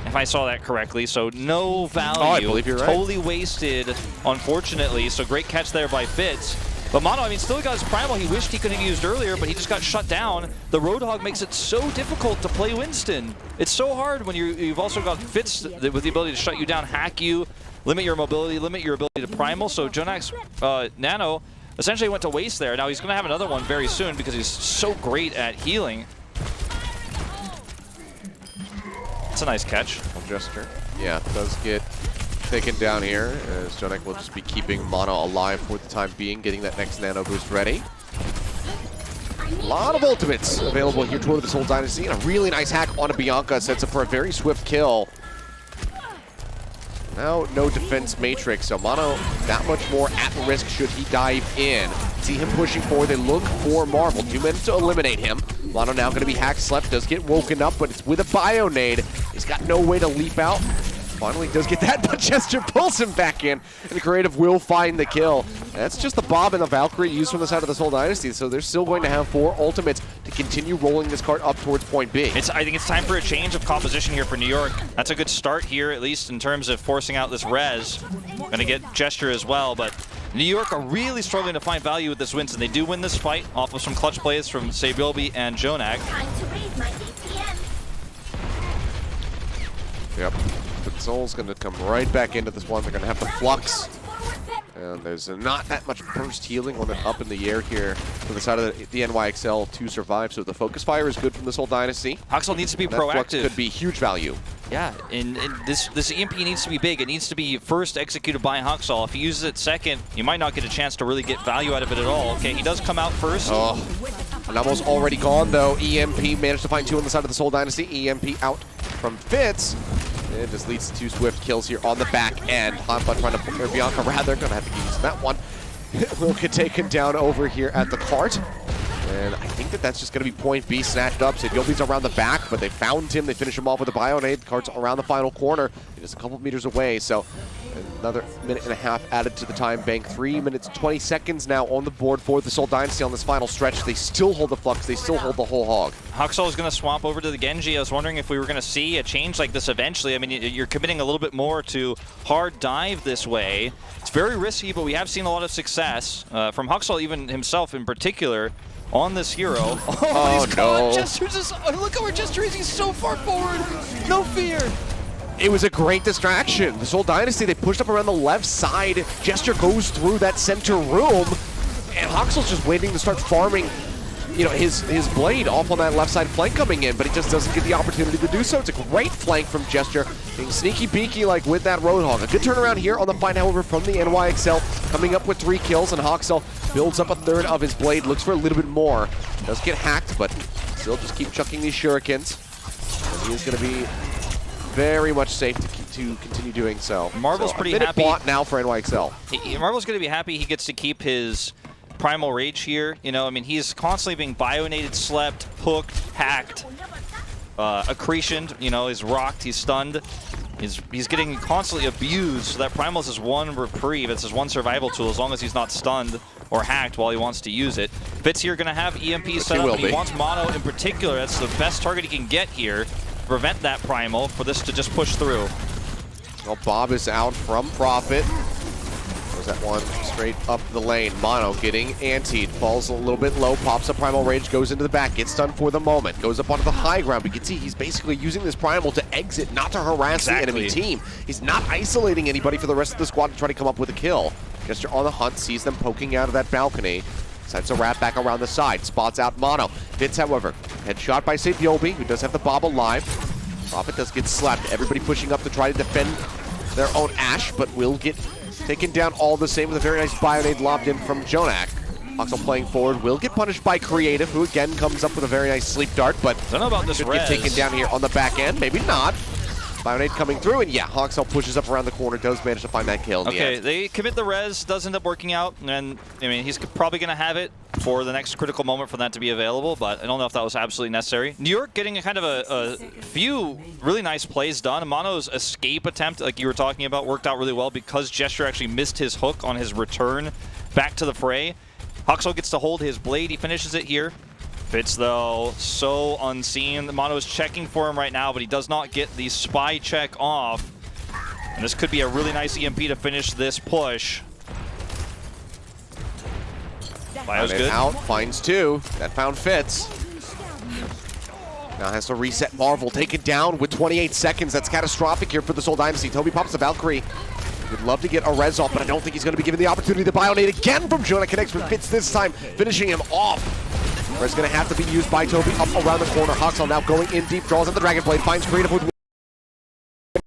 if I saw that correctly, so no value. Oh, I believe you're right. Totally wasted, unfortunately, so great catch there by Fitz. But Mono, I mean, still got his primal he wished he could have used earlier, but he just got shut down. The Roadhog makes it so difficult to play Winston. It's so hard when you've also got Fitz with the ability to shut you down, hack you, limit your mobility, limit your ability to primal. So Jonak's Nano essentially went to waste there. Now he's going to have another one very soon because he's so great at healing. That's a nice catch. Gesture. Yeah, does get taken down here, as Jonak will just be keeping Mono alive for the time being, getting that next nano boost ready. A lot of ultimates available here toward the Seoul Dynasty, and a really nice hack onto Bianca sets up for a very swift kill. Now, no defense matrix, so Mono that much more at risk should he dive in. See him pushing forward, they look for Marvel. 2 minutes to eliminate him. Mono now going to be hacked, slept, does get woken up, but it's with a Bionade. He's got no way to leap out. Finally does get that, but Gesture pulls him back in, and Creative will find the kill. That's just the Bob and the Valkyrie used from the side of the Seoul Dynasty, so they're still going to have 4 ultimates to continue rolling this cart up towards point B. I think it's time for a change of composition here for New York. That's a good start here, at least in terms of forcing out this res. Gonna get Gesture as well, but New York are really struggling to find value with this Winston. They do win this fight off of some clutch plays from Sabilby and Jonak. Yep. But Soul's going to come right back into this one. They're going to have the Flux. And there's not that much burst healing on the up in the air here for the side of the NYXL to survive. So the Focus Fire is good from the Seoul Dynasty. Hoxall needs to be That Flux proactive. could be huge value. Yeah, and this EMP needs to be big. It needs to be first executed by Hoxall. If he uses it second, you might not get a chance to really get value out of it at all. Okay, he does come out first. Oh, and almost already gone, though. EMP managed to find 2 on the side of the Seoul Dynasty. EMP out from Fitz. It just leads to 2 swift kills here on the back end. Hanpa trying to, or Bianca rather, gonna have to use that one. Will get taken down over here at the cart. And I think that that's just going to be point B snatched up. Yobi's around the back, but they found him. They finish him off with a Bionade. Cart's around the final corner. Just a couple meters away, so another minute and a half added to the time bank. 3 minutes, 20 seconds now on the board for the Seoul Dynasty on this final stretch. They still hold the Flux. They still hold the whole hog. NYXL is going to swap over to the Genji. I was wondering if we were going to see a change like this eventually. I mean, you're committing a little bit more to hard dive this way. It's very risky, but we have seen a lot of success from NYXL, even himself in particular, on this hero. Oh, he's no. Jester's just, look how where Jester is. He's so far forward. No fear. It was a great distraction. The Seoul Dynasty, they pushed up around the left side. Gesture goes through that center room, and NYXL's just waiting to start farming, you know, his blade off on that left side flank coming in, but he just doesn't get the opportunity to do so. It's a great flank from Gesture, being sneaky beaky like with that Roadhog. A good turnaround here on the fight, however, from the NYXL, coming up with 3 kills, and NYXL builds up a third of his blade, looks for a little bit more. Does get hacked, but still just keep chucking these shurikens. And he is going to be very much safe to continue doing so. Marvel's pretty happy. Bought now for NYXL. Marvel's going to be happy he gets to keep his Primal Rage here. You know, I mean, he's constantly being bionated, slept, hooked, hacked, accretioned. You know, he's rocked, he's stunned. He's getting constantly abused, so that Primal is his one reprieve. It's his one survival tool as long as he's not stunned or hacked while he wants to use it. Fitz here going to have EMP set up, and he wants Mono in particular. That's the best target he can get here. Prevent that Primal for this to just push through. Well, Bob is out from Prophet. Goes that one straight up the lane. Mono getting antied, falls a little bit low, pops up Primal Rage, goes into the back, gets stunned for the moment, goes up onto the high ground. We can see he's basically using this Primal to exit, not to harass the enemy team. He's not isolating anybody for the rest of the squad to try to come up with a kill. Gesture on the hunt, sees them poking out of that balcony. Decides to wrap back around the side, spots out Mono. Fitz, however, headshot by Yobi, who does have the Bob alive. Prophet does get slapped. Everybody pushing up to try to defend their own Ashe, but will get taken down all the same with a very nice Bionade lobbed in from Jonak. NYXL playing forward, will get punished by Creative, who again comes up with a very nice sleep dart, but I don't know about this should get taken down here on the back end. Maybe not. Bionade coming through, and yeah, NYXL pushes up around the corner, does manage to find that kill in the end. They commit the res, does end up working out, and I mean, he's probably going to have it for the next critical moment for that to be available, but I don't know if that was absolutely necessary. New York getting a kind of a few really nice plays done. Mono's escape attempt, like you were talking about, worked out really well because Gesture actually missed his hook on his return back to the fray. NYXL gets to hold his blade, he finishes it here. Fitz, though, so unseen. Mono is checking for him right now, but he does not get the spy check off. And this could be a really nice EMP to finish this push. Bio's good. Out, finds 2. That found Fitz. Now has to reset Marvel, taken down with 28 seconds. That's catastrophic here for the Seoul Dynasty. Toby pops the Valkyrie. Would love to get a res off, but I don't think he's going to be given the opportunity to Bionade again from Jonah. Connects with Fitz this time, finishing him off. Res going to have to be used by Toby up around the corner. NYXL now going in deep, draws at the Dragon Blade, finds Creative with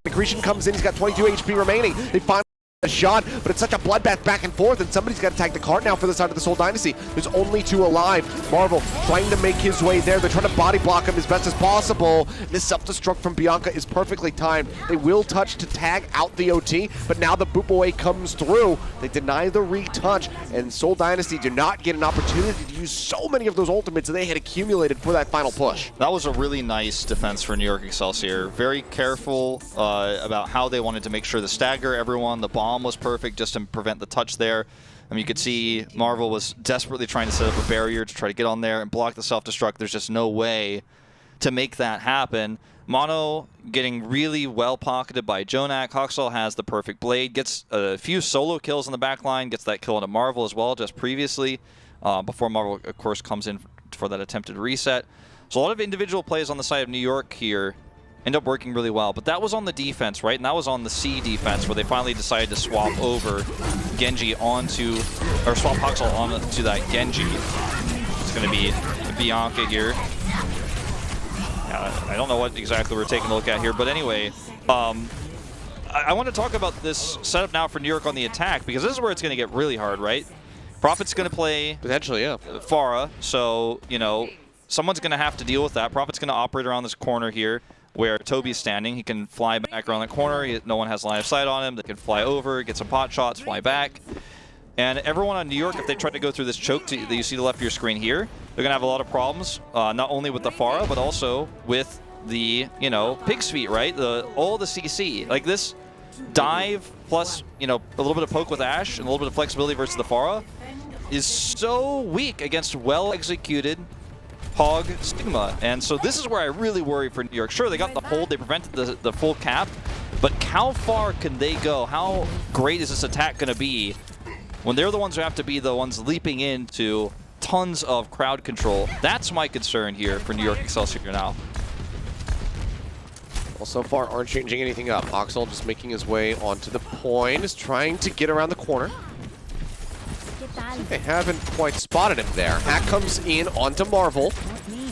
Accretion comes in, he's got 22 HP remaining. They find a shot, but it's such a bloodbath back and forth, and somebody's got to tag the cart now for the side of the Seoul Dynasty. There's only 2 alive. Marvel trying to make his way there. They're trying to body block him as best as possible. This self-destruct from Bianca is perfectly timed. They will touch to tag out the OT, but now the boop away comes through. They deny the retouch, and Seoul Dynasty do not get an opportunity to use so many of those ultimates that they had accumulated for that final push. That was a really nice defense for New York Excelsior. Very careful about how they wanted to make sure to stagger everyone. The bomb was perfect just to prevent the touch there. I mean, you could see Marvel was desperately trying to set up a barrier to try to get on there and block the self-destruct. There's just no way to make that happen. Mono getting really well pocketed by Jonak. NYXL has the perfect blade, gets a few solo kills on the back line, gets that kill on a Marvel as well just previously, before Marvel, of course, comes in for that attempted reset. So a lot of individual plays on the side of New York here end up working really well, but that was on the defense, right? And that was on the C defense where they finally decided to swap over Genji onto, or swap NYXL onto that Genji. It's going to be Bianca here. I don't know what exactly we're taking a look at here, but anyway, I want to talk about this setup now for New York on the attack, because this is where it's going to get really hard, right? Prophet's going to play potentially, yeah, Pharah, so, you know, someone's going to have to deal with that. Prophet's going to operate around this corner here where Toby's standing. He can fly back around the corner. No one has line of sight on him. They can fly over, get some pot shots, fly back. And everyone on New York, if they try to go through this choke that you see to the left of your screen here, they're going to have a lot of problems, not only with the Pharah, but also with the, you know, Pig's Feet, right? All the CC. Like this dive plus, you know, a little bit of poke with Ashe and a little bit of flexibility versus the Pharah is so weak against well-executed Hog Stigma. And so this is where I really worry for New York. Sure, they got the hold, they prevented the full cap, but how far can they go? How great is this attack going to be when they're the ones who have to be the ones leaping into tons of crowd control? That's my concern here for New York Excelsior now. Well, so far aren't changing anything up. Oxel just making his way onto the point, is trying to get around the corner. They haven't quite spotted him there. Hack comes in onto Marvel.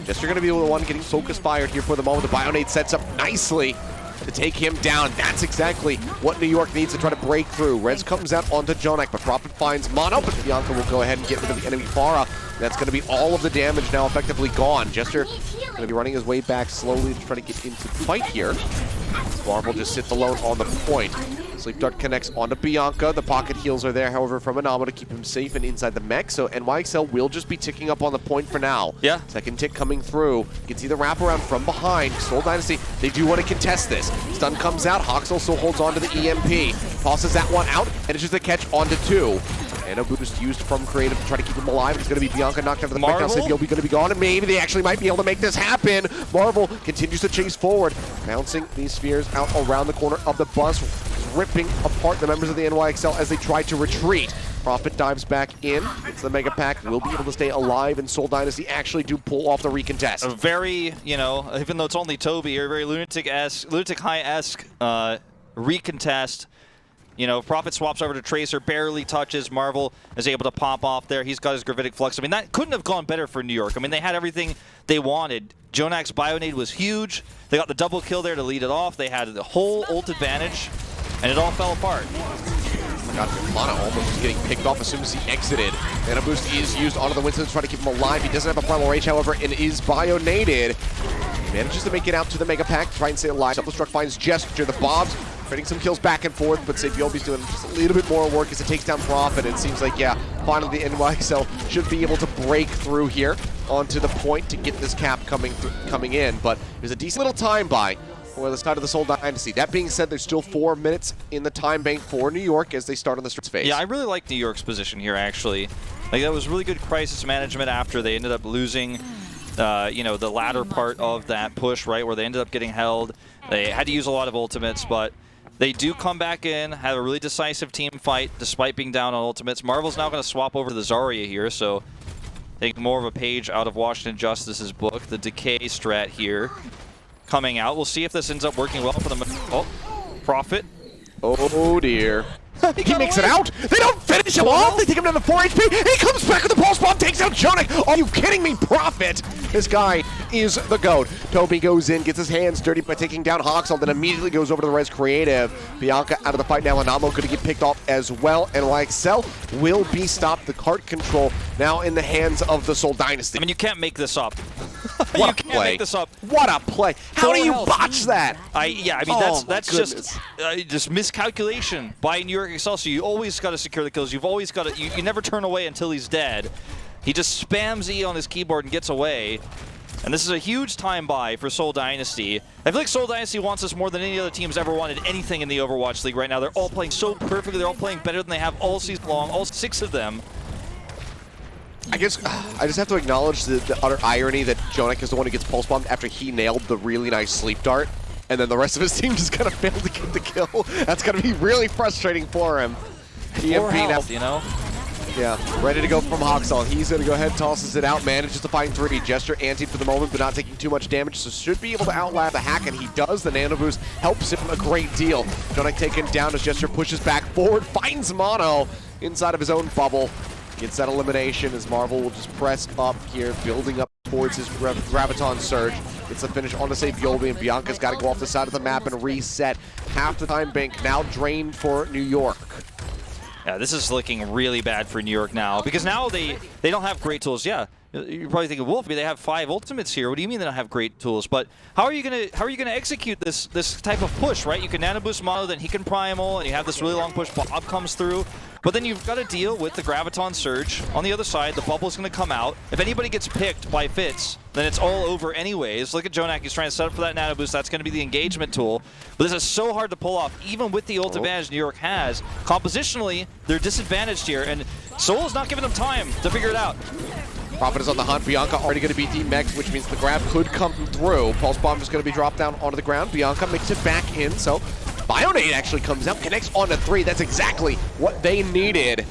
Jester going to be the one getting focus fired here for the moment. The Bionade sets up nicely to take him down. That's exactly what New York needs to try to break through. Rez comes out onto Jonak, but Prophet finds Mono, but Bianca will go ahead and get rid of the enemy Pharah. That's going to be all of the damage now effectively gone. Jester going to be running his way back slowly to try to get into the fight here. Marvel just sits alone on the point. Sleep Dart connects onto Bianca. The pocket heals are there, however, from Anamo to keep him safe and inside the mech. So NYXL will just be ticking up on the point for now. Yeah. Second tick coming through. You can see the wraparound from behind. Seoul Dynasty, they do want to contest this. Stun comes out. Hoxel still holds on to the EMP. Tosses that one out, and it's just a catch onto 2. Anubis used from creative to try to keep him alive. It's going to be Bianca knocked out of the mech now. Siviobi going to be gone, and maybe they actually might be able to make this happen. Marvel continues to chase forward, bouncing these spheres out around the corner of the bus, ripping apart the members of the NYXL as they try to retreat. Prophet dives back in. It's the Mega Pack. Will be able to stay alive, and Seoul Dynasty actually do pull off the recontest. A very, you know, even though it's only Toby, or very Lunatic High-esque recontest. You know, Prophet swaps over to Tracer, barely touches. Marvel is able to pop off there. He's got his Gravitic Flux. I mean, that couldn't have gone better for New York. I mean, they had everything they wanted. Jonak's Bionade was huge. They got the double kill there to lead it off. They had the whole ult advantage, and it all fell apart. God, Mono almost was getting picked off as soon as he exited. And a boost is used onto the Winston to try to keep him alive. He doesn't have a Primal Rage, however, and is Bionaded. He manages to make it out to the Mega Pack, try and stay alive. Self-destruct finds Gesture. The Bobs trading some kills back and forth, but Saviobi's doing just a little bit more work as it takes down Prophet. It seems like, yeah, finally the NYXL should be able to break through here onto the point to get this cap coming in. But there's a decent little time buy for the side of the Seoul Dynasty. That being said, there's still 4 minutes in the time bank for New York as they start on the stretch phase. Yeah, I really like New York's position here, actually. Like, that was really good crisis management after they ended up losing, you know, the latter part of that push, right, where they ended up getting held. They had to use a lot of ultimates, but they do come back in, have a really decisive team fight despite being down on ultimates. Marvel's now going to swap over to the Zarya here, so take more of a page out of Washington Justice's book. The Decay strat here coming out. We'll see if this ends up working well for them. Oh, Prophet. Oh dear. He makes it out. They don't finish him off. They take him down to 4 HP. He comes back with the pulse bomb, takes out Jonak. Are you kidding me? Prophet. This guy is the GOAT. Toby goes in, gets his hands dirty by taking down Hoxel, then immediately goes over to the Res Creative. Bianca out of the fight now. Anamo going to get picked off as well. And NYXL will be stopped. The cart control now in the hands of the Seoul Dynasty. I mean, you can't make this up. What you a can't play. make this up. What a play. How do you health. botch that? Yeah, I mean, Oh, that's just miscalculation by New York Excelsior. You always got to secure the kills. You've always got to, you never turn away until he's dead. He just spams E on his keyboard and gets away. And this is a huge time buy for Seoul Dynasty. I feel like Seoul Dynasty wants this more than any other team's ever wanted anything in the Overwatch League right now. They're all playing so perfectly. They're all playing better than they have all season long, all 6 of them. I guess I just have to acknowledge the utter irony that Jonak is the one who gets pulse bombed after he nailed the really nice sleep dart, and then the rest of his team just kind of failed to get the kill. That's going to be really frustrating for him. EMP now, you know? Yeah, ready to go from Hoxel. He's going to go ahead, tosses it out, manages to find 3. Gesture anti for the moment, but not taking too much damage, so should be able to outlast the hack, and he does. The nano boost helps him a great deal. Jonak taken down as Gesture pushes back forward, finds Mono inside of his own bubble. Gets that elimination as Marvel will just press up here, building up towards his Graviton Surge. Gets the finish on to Saviobi, and Bianca's got to go off the side of the map and reset. Half the time bank now drained for New York. Yeah, this is looking really bad for New York now, because now they don't have great tools. Yeah, You're probably thinking, Wolf, they have 5 ultimates here. What do you mean they don't have great tools? But how are you gonna execute this type of push, right? You can nano boost Mono, then he can primal, and you have this really long push. Bob comes through, but then you've got to deal with the Graviton Surge on the other side. The bubble's gonna come out. If anybody gets picked by Fitz, then it's all over anyways. Look at Jonak, he's trying to set up for that nano boost. That's gonna be the engagement tool. But this is so hard to pull off, even with the ult advantage New York has. Compositionally, they're disadvantaged here, and Seoul is not giving them time to figure it out. Prophet is on the hunt. Bianca already going to be demexed, which means the grab could come through. Pulse Bomb is going to be dropped down onto the ground. Bianca makes it back in, so Bionade actually comes out, connects onto 3. That's exactly what they needed.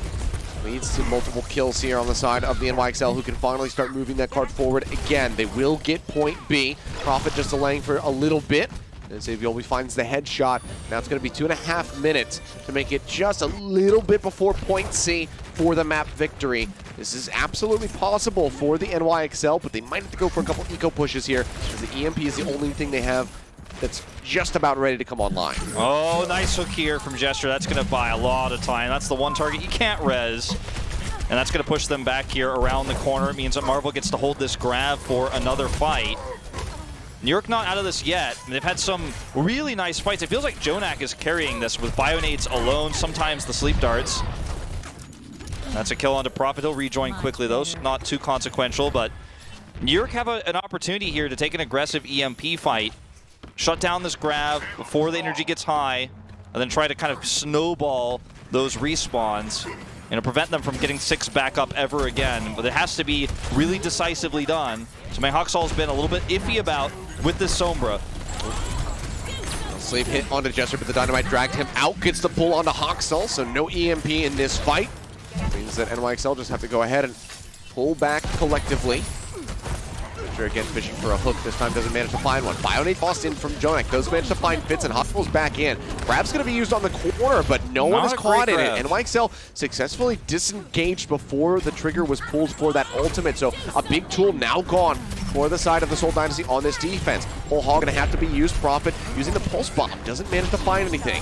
Leads to multiple kills here on the side of the NYXL, who can finally start moving that card forward again. They will get point B. Prophet just delaying for a little bit. And Xavioli finds the headshot. Now it's going to be 2.5 minutes to make it just a little bit before point C for the map victory. This is absolutely possible for the NYXL, but they might have to go for a couple eco pushes here, because the EMP is the only thing they have that's just about ready to come online. Oh, nice hook here from Gesture. That's going to buy a lot of time. That's the one target you can't res. And that's going to push them back here around the corner. It means that Marvel gets to hold this grab for another fight. New York not out of this yet. They've had some really nice fights. It feels like Jonak is carrying this with Bionades alone, sometimes the sleep darts. That's a kill onto Prophet. He'll rejoin quickly though, so not too consequential, but New York have an opportunity here to take an aggressive EMP fight, shut down this grab before the energy gets high, and then try to kind of snowball those respawns and prevent them from getting 6 back up ever again. But it has to be really decisively done. So my Hawksaul's been a little bit iffy about with this Sombra. Slave hit onto Jester, but the Dynamite dragged him out. Gets the pull onto Hawksaul, so no EMP in this fight. Means that NYXL just have to go ahead and pull back collectively. Again, fishing for a hook. This time doesn't manage to find one. Bionade tossed in from Jonak. Does manage to find Fitz, and Hawksaul's back in. Grab's going to be used on the corner, but no one is caught in it. NYXL successfully disengaged before the trigger was pulled for that ultimate. So a big tool now gone for the side of the Seoul Dynasty on this defense. Whole Hog going to have to be used. Prophet using the Pulse Bomb. Doesn't manage to find anything.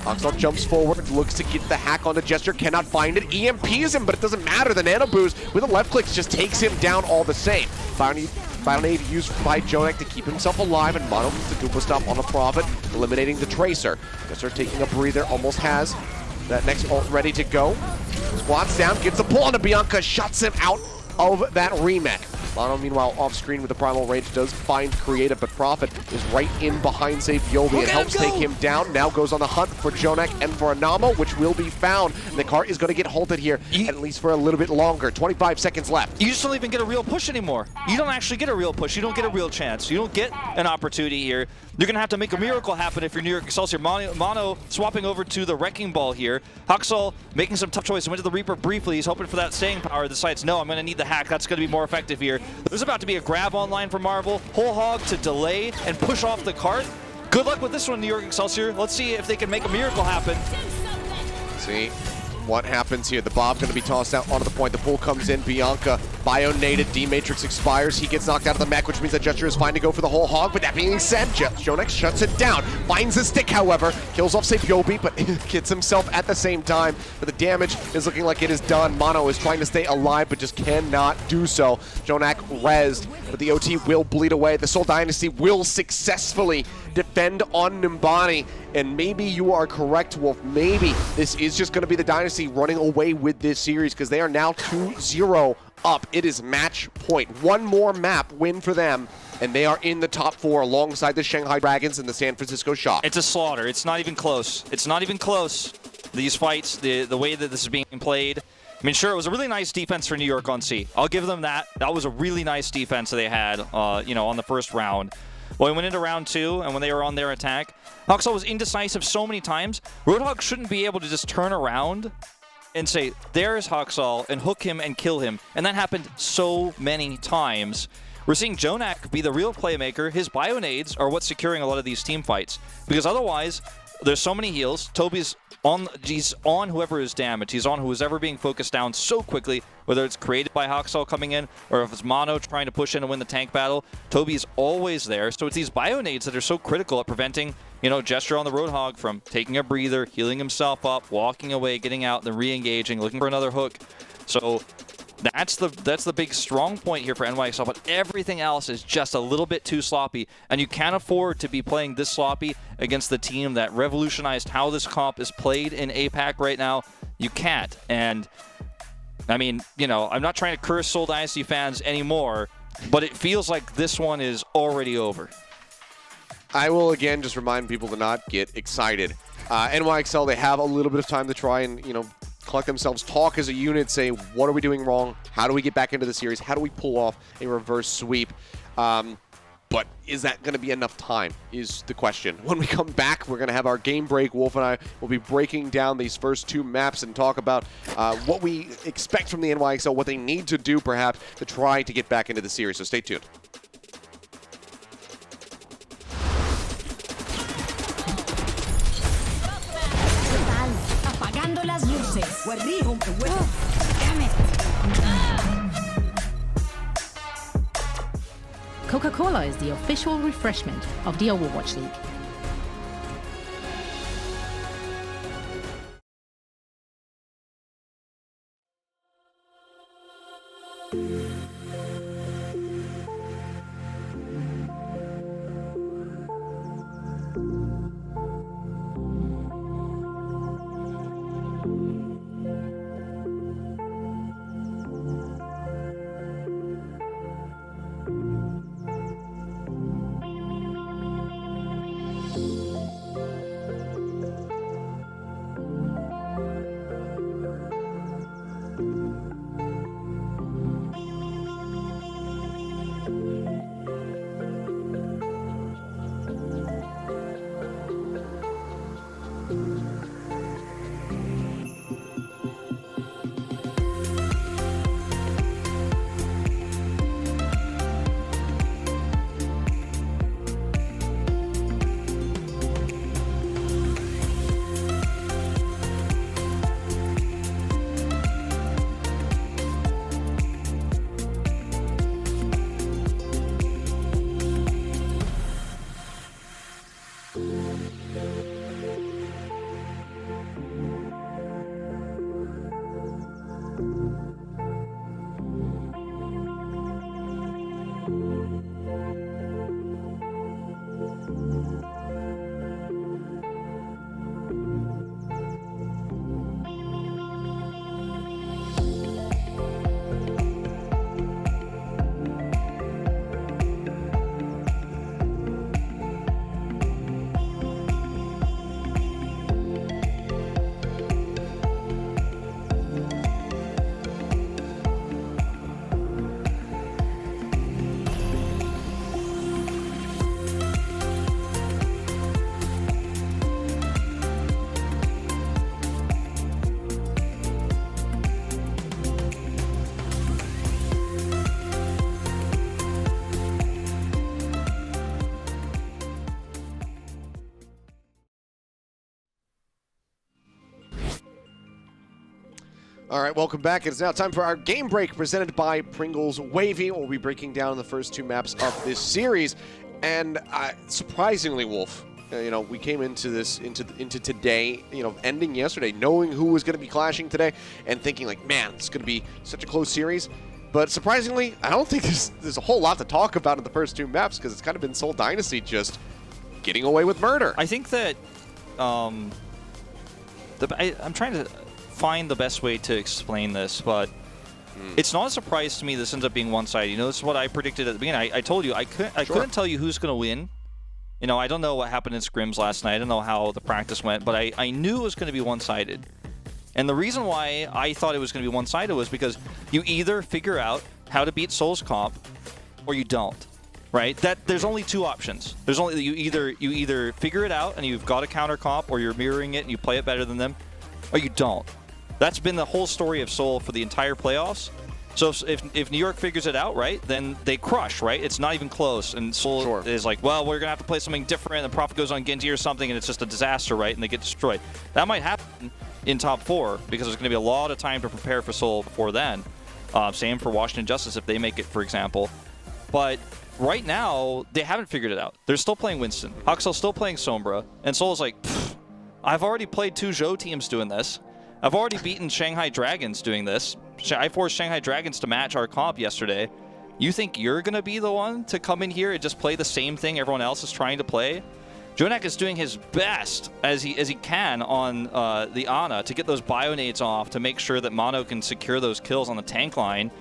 Hawksaul jumps forward, looks to get the hack on the Gesture, cannot find it. EMPs him, but it doesn't matter. The Nano Boost with the left clicks just takes him down all the same. Bionade used by Jonak to keep himself alive, and Mono gets the Goomba Stomp on the Prophet, eliminating the Tracer. Gesture taking a breather, almost has that next ult ready to go. Squats down, gets a pull on the Bianca, shuts him out of that remake. Mono, meanwhile, off screen with the Primal Rage, does find Creative, but Prophet is right in behind Xavioli and helps take him down. Now goes on the hunt for Jonak and for Anamo, which will be found. And the car is going to get halted here, at least for a little bit longer. 25 seconds left. You just don't even get a real push anymore. You don't actually get a real push. You don't get a real chance. You don't get an opportunity here. You're going to have to make a miracle happen if you're New York Excelsior. Mono swapping over to the Wrecking Ball here. Hawksaul making some tough choices. Went to the Reaper briefly. He's hoping for that staying power. Decides, no, I'm going to need the hack. That's going to be more effective here. There's about to be a grab online for Marvel. Whole Hog to delay and push off the cart. Good luck with this one, New York Excelsior. Let's see if they can make a miracle happen. See what happens here. The Bob going to be tossed out onto the point. The pull comes in. Bianca, Bionated, D-Matrix expires. He gets knocked out of the mech, which means that Gesture is fine to go for the Whole Hog. But that being said, Jonak shuts it down. Finds the stick, however. Kills off Sapiobi, but gets himself at the same time. But the damage is looking like it is done. Mono is trying to stay alive, but just cannot do so. Jonak rezzed, but the OT will bleed away. The Seoul Dynasty will successfully defend on Numbani. And maybe you are correct, Wolf. Maybe this is just going to be the Dynasty running away with this series, because they are now 2-0 up. It is match point. One more map win for them, and they are in the top 4 alongside the Shanghai Dragons and the San Francisco Shock. It's a slaughter. It's not even close. It's not even close. These fights, the way that this is being played. I mean, sure, it was a really nice defense for New York on C. I'll give them that. That was a really nice defense that they had, on the first round. Well, we went into round 2, and when they were on their attack, Hawksaul was indecisive so many times. Roadhog shouldn't be able to just turn around and say, there's Hawksaul, and hook him and kill him. And that happened so many times. We're seeing Jonak be the real playmaker. His Bionades are what's securing a lot of these team fights. Because otherwise, there's so many heals. Toby's he's on whoever is damaged. He's on who is ever being focused down so quickly, whether it's created by Hawksaul coming in, or if it's Mono trying to push in and win the tank battle. Toby's always there. So it's these Bionades that are so critical at preventing, Gesture on the Roadhog from taking a breather, healing himself up, walking away, getting out, then re-engaging, looking for another hook. So That's the big strong point here for NYXL, but everything else is just a little bit too sloppy, and you can't afford to be playing this sloppy against the team that revolutionized how this comp is played in APAC right now. You can't, and I mean, you know, I'm not trying to curse Seoul Dynasty fans anymore, but it feels like this one is already over. I will again just remind people to not get excited. NYXL, they have a little bit of time to try and, you know, collect themselves, talk as a unit, say, what are we doing wrong? How do we get back into the series? How do we pull off a reverse sweep? But is that going to be enough time is the question. When we come back, we're going to have our game break. Wolf and I will be breaking down these first 2 maps and talk about what we expect from the NYXL, what they need to do perhaps to try to get back into the series. So stay tuned. Apagando las luces. Damn it. Coca-Cola is the official refreshment of the Overwatch League. All right, welcome back. It is now time for our game break presented by Pringles Wavy. We'll be breaking down the first 2 maps of this series. And surprisingly, Wolf, you know, we came into this, into today, you know, ending yesterday, knowing who was going to be clashing today and thinking like, man, it's going to be such a close series. But surprisingly, I don't think there's a whole lot to talk about in the first 2 maps because it's kind of been Seoul Dynasty just getting away with murder. I think that I'm trying to find the best way to explain this, but it's not a surprise to me this ends up being one-sided. You know, this is what I predicted at the beginning. I told you I couldn't tell you who's going to win. You know, I don't know what happened in scrims last night. I don't know how the practice went, but I knew it was going to be one-sided. And the reason why I thought it was going to be one-sided was because you either figure out how to beat Seoul's comp or you don't. Right? There's only 2 options. There's only you either figure it out and you've got a counter comp, or you're mirroring it and you play it better than them, or you don't. That's been the whole story of Seoul for the entire playoffs. So if New York figures it out, right, then they crush, right? It's not even close. And Seoul is like, well, we're going to have to play something different. The Prophet goes on Genji or something, and it's just a disaster, right? And they get destroyed. That might happen in top 4 because there's going to be a lot of time to prepare for Seoul before then. Same for Washington Justice if they make it, for example. But right now, they haven't figured it out. They're still playing Winston. Huxell's still playing Sombra. And Seoul's like, I've already played 2 Zhou teams doing this. I've already beaten Shanghai Dragons doing this. I forced Shanghai Dragons to match our comp yesterday. You think you're going to be the one to come in here and just play the same thing everyone else is trying to play? Jonak is doing his best as he can on the Ana to get those bio-nades off to make sure that Mono can secure those kills on the tank line.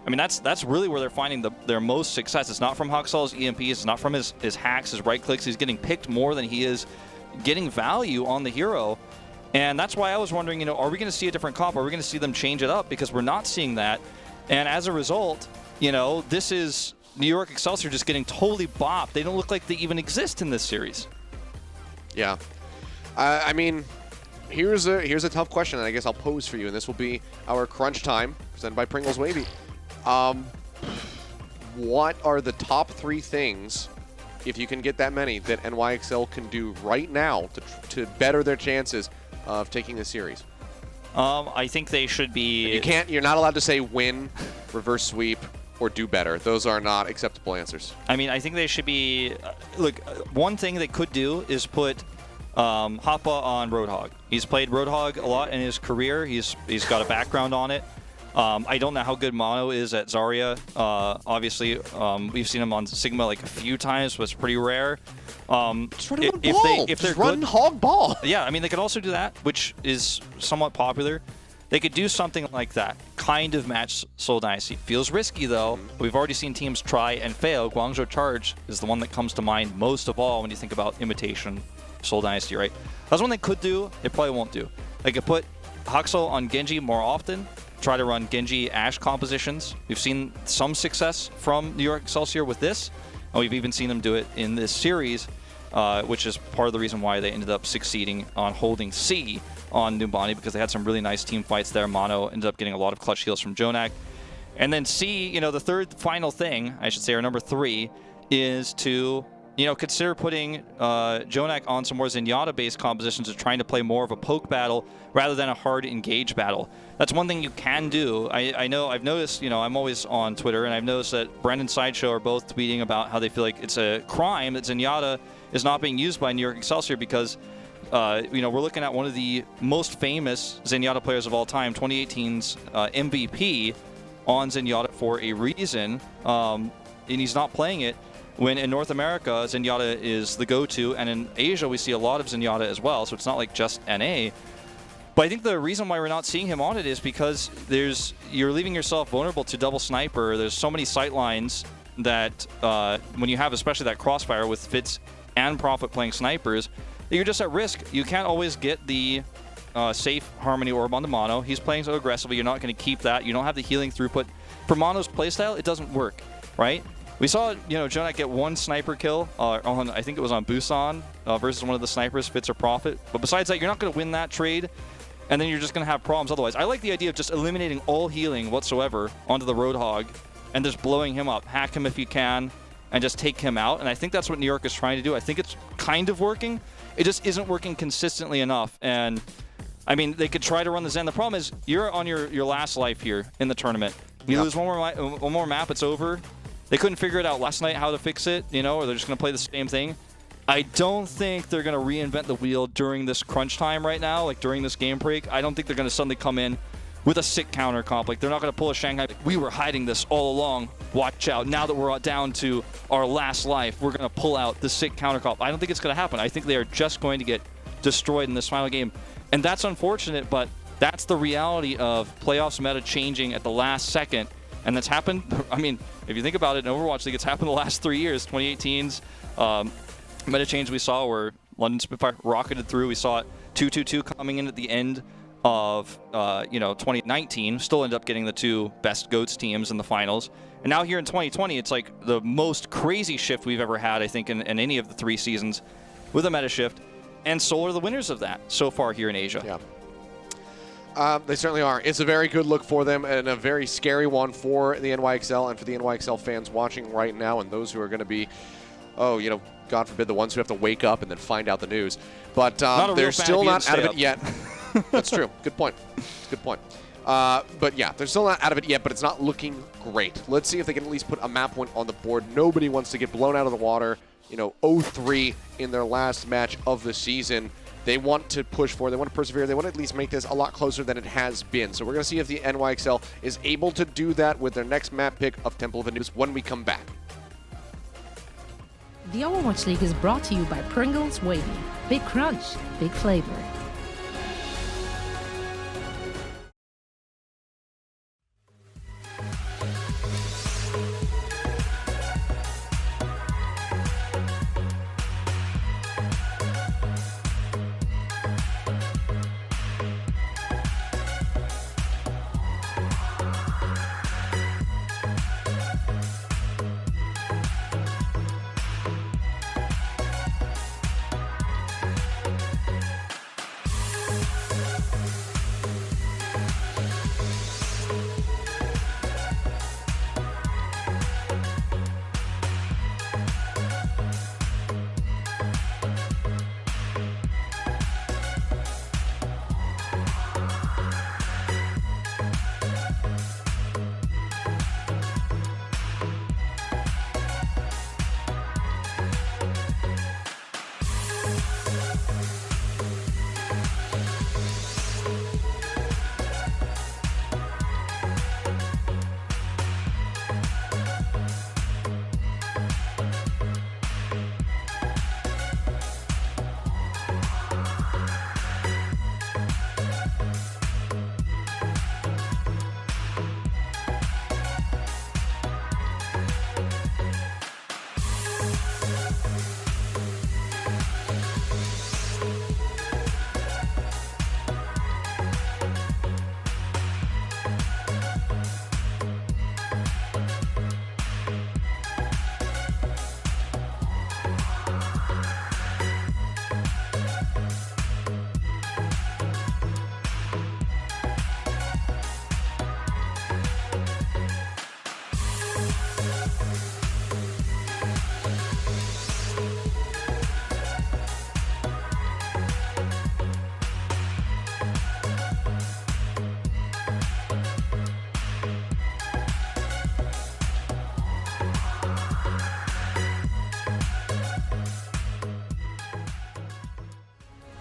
I mean, that's really where they're finding their most success. It's not from Huxall's EMPs, it's not from his hacks, his right clicks. He's getting picked more than he is getting value on the hero. And that's why I was wondering, are we going to see a different comp? Are we going to see them change it up? Because we're not seeing that. And as a result, this is New York Excelsior just getting totally bopped. They don't look like they even exist in this series. Yeah. I mean, here's a tough question that I guess I'll pose for you, and this will be our crunch time, presented by Pringles Wavy. What are the top 3 things, if you can get that many, that NYXL can do right now to better their chances of taking the series? I think they should be... You're not allowed to say win, reverse sweep, or do better. Those are not acceptable answers. I mean, I think they should be... look, one thing they could do is put Hoppa on Roadhog. He's played Roadhog a lot in his career. He's got a background on it. I don't know how good Mono is at Zarya. Obviously, we've seen him on Sigma like a few times, but it's pretty rare. Just run ball. If they're run good, hog ball. Yeah, I mean, they could also do that, which is somewhat popular. They could do something like that, kind of match Seoul Dynasty. Feels risky, though. We've already seen teams try and fail. Guangzhou Charge is the one that comes to mind most of all when you think about imitation Seoul Dynasty, right? That's one they could do. They probably won't do. They could put Huxall on Genji more often, try to run Genji Ashe compositions. We've seen some success from New York Excelsior with this, and we've even seen them do it in this series, which is part of the reason why they ended up succeeding on holding C on Numbani, because they had some really nice team fights there. Mono ended up getting a lot of clutch heals from Jonak. And then C, the third final thing, I should say, or number 3, is to consider putting Jonak on some more Zenyatta-based compositions of trying to play more of a poke battle rather than a hard engage battle. That's one thing you can do. I know, I've noticed, I'm always on Twitter, and I've noticed that Brandon Sideshow are both tweeting about how they feel like it's a crime that Zenyatta is not being used by New York Excelsior because, we're looking at one of the most famous Zenyatta players of all time, 2018's MVP on Zenyatta for a reason, and he's not playing it. When in North America, Zenyatta is the go-to, and in Asia, we see a lot of Zenyatta as well, so it's not like just NA. But I think the reason why we're not seeing him on it is because you're leaving yourself vulnerable to double sniper. There's so many sight lines that when you have especially that crossfire with Fitz and Prophet playing snipers, you're just at risk. You can't always get the safe Harmony Orb on the Mono. He's playing so aggressively, you're not going to keep that. You don't have the healing throughput. For Mono's playstyle, it doesn't work, right? We saw, Jonak get one sniper kill on, I think it was on Busan versus one of the snipers, Fitz or Prophet. But besides that, you're not going to win that trade, and then you're just going to have problems otherwise. I like the idea of just eliminating all healing whatsoever onto the Roadhog and just blowing him up. Hack him if you can, and just take him out. And I think that's what New York is trying to do. I think it's kind of working. It just isn't working consistently enough. And, I mean, they could try to run the Zen. The problem is you're on your last life here in the tournament. You lose one more map, it's over. They couldn't figure it out last night how to fix it, or they're just going to play the same thing. I don't think they're going to reinvent the wheel during this crunch time right now, like during this game break. I don't think they're going to suddenly come in with a sick counter comp. Like, they're not going to pull a Shanghai. We were hiding this all along. Watch out. Now that we're down to our last life, we're going to pull out the sick counter comp. I don't think it's going to happen. I think they are just going to get destroyed in this final game. And that's unfortunate, but that's the reality of playoffs meta changing at the last second. And that's happened, I mean, if you think about it, in Overwatch League, it's happened the last 3 years. 2018's meta change we saw where London Spitfire rocketed through. We saw it 2-2-2 coming in at the end of 2019. Still ended up getting the 2 best GOATS teams in the finals. And now here in 2020, it's like the most crazy shift we've ever had, I think, in any of the 3 seasons with a meta shift. And Seoul are the winners of that so far here in Asia. Yeah. They certainly are. It's a very good look for them and a very scary one for the NYXL and for the NYXL fans watching right now and those who are going to be, God forbid, the ones who have to wake up and then find out the news. But they're still not out of it yet. That's true. Good point. Good point. But yeah, they're still not out of it yet, but it's not looking great. Let's see if they can at least put a map point on the board. Nobody wants to get blown out of the water. 0-3 in their last match of the season. they want to push for, they want to persevere, they want to at least make this a lot closer than it has been. So we're going to see if the NYXL is able to do that with their next map pick of Temple of Anubis when we come back. The Overwatch League is brought to you by Pringles Wavy. Big crunch, big flavor.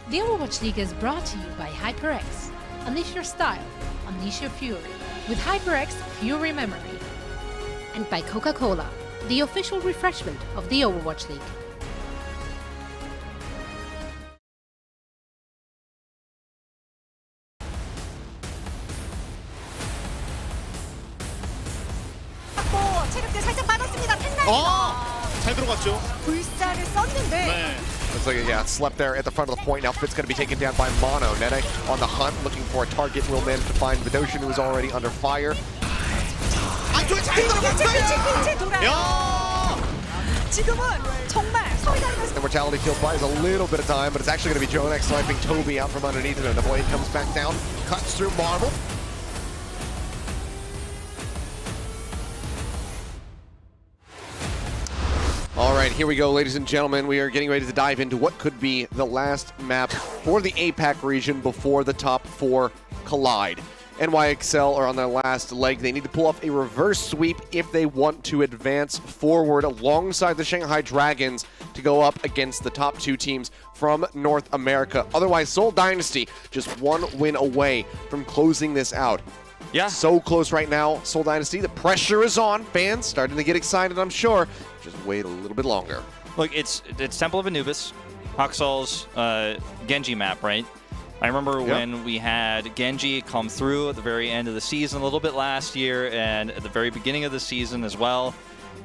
The Overwatch League is brought to you by HyperX. Unleash your style, unleash your fury with HyperX Fury Memory. And by Coca-Cola, the official refreshment of the Overwatch League. 체력들 살짝 빠졌습니다. 텐나이가 잘 들어갔죠. 불사를 썼는데 네. Looks like, yeah, slept there at the front of the point. Now Fit's going to be taken down by Mono. Nene on the hunt, looking for a target. Will manage to find Vidoshin, who is already under fire. 안쪽에 잘 들어갔어요. 야! 지금은 정말 서울 다이너스티 The mortality field buys a little bit of time, but it's actually going to be Jonex sniping Toby out from underneath it. And the blade comes back down, cuts through Marvel. All right, here we go, ladies and gentlemen. We are getting ready to dive into what could be the last map for the APAC region before the top four collide. NYXL are on their last leg. They need to pull off a reverse sweep if they want to advance forward alongside the Shanghai Dragons to go up against the top two teams from North America. Otherwise, Seoul Dynasty just one win away from closing this out. Yeah. So close right now, Seoul Dynasty. The pressure is on. Fans starting to get excited, I'm sure. Just wait a little bit longer. Look, it's Temple of Anubis, Huxall's Genji map, right? I remember when we had Genji come through at the very end of the season a little bit last year and at the very beginning of the season as well.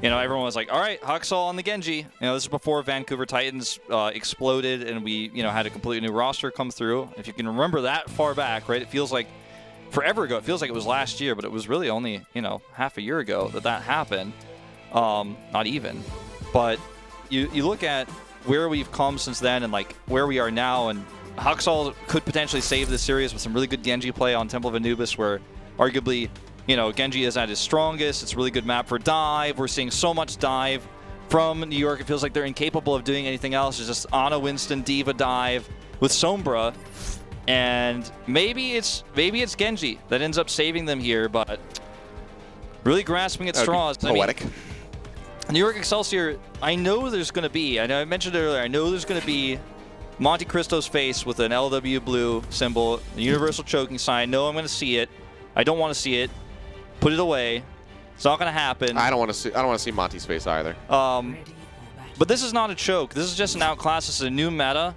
You know, everyone was like, all right, Huxall on the Genji. You know, this is before Vancouver Titans exploded and we, you know, had a completely new roster come through. If you can remember that far back, right, it feels like forever ago. It feels like it was last year, but it was really only, you know, half a year ago that happened. Not even. But you look at where we've come since then and, like, where we are now, and Huxall could potentially save this series with some really good Genji play on Temple of Anubis, where arguably, you know, Genji is at his strongest. It's a really good map for dive. We're seeing so much dive from New York. It feels like they're incapable of doing anything else. It's just Ana Winston Diva dive with Sombra. And maybe it's Genji that ends up saving them here, but really grasping at straws. Poetic. I mean, New York Excelsior, I know there's going to be, I mentioned it earlier, I know there's going to be Monte Cristo's face with an LW blue symbol, the universal choking sign. No, I'm going to see it. I don't want to see it. Put it away. It's not going to happen. I don't want to see Monty's face either. But this is not a choke. This is just an outclass. This is a new meta.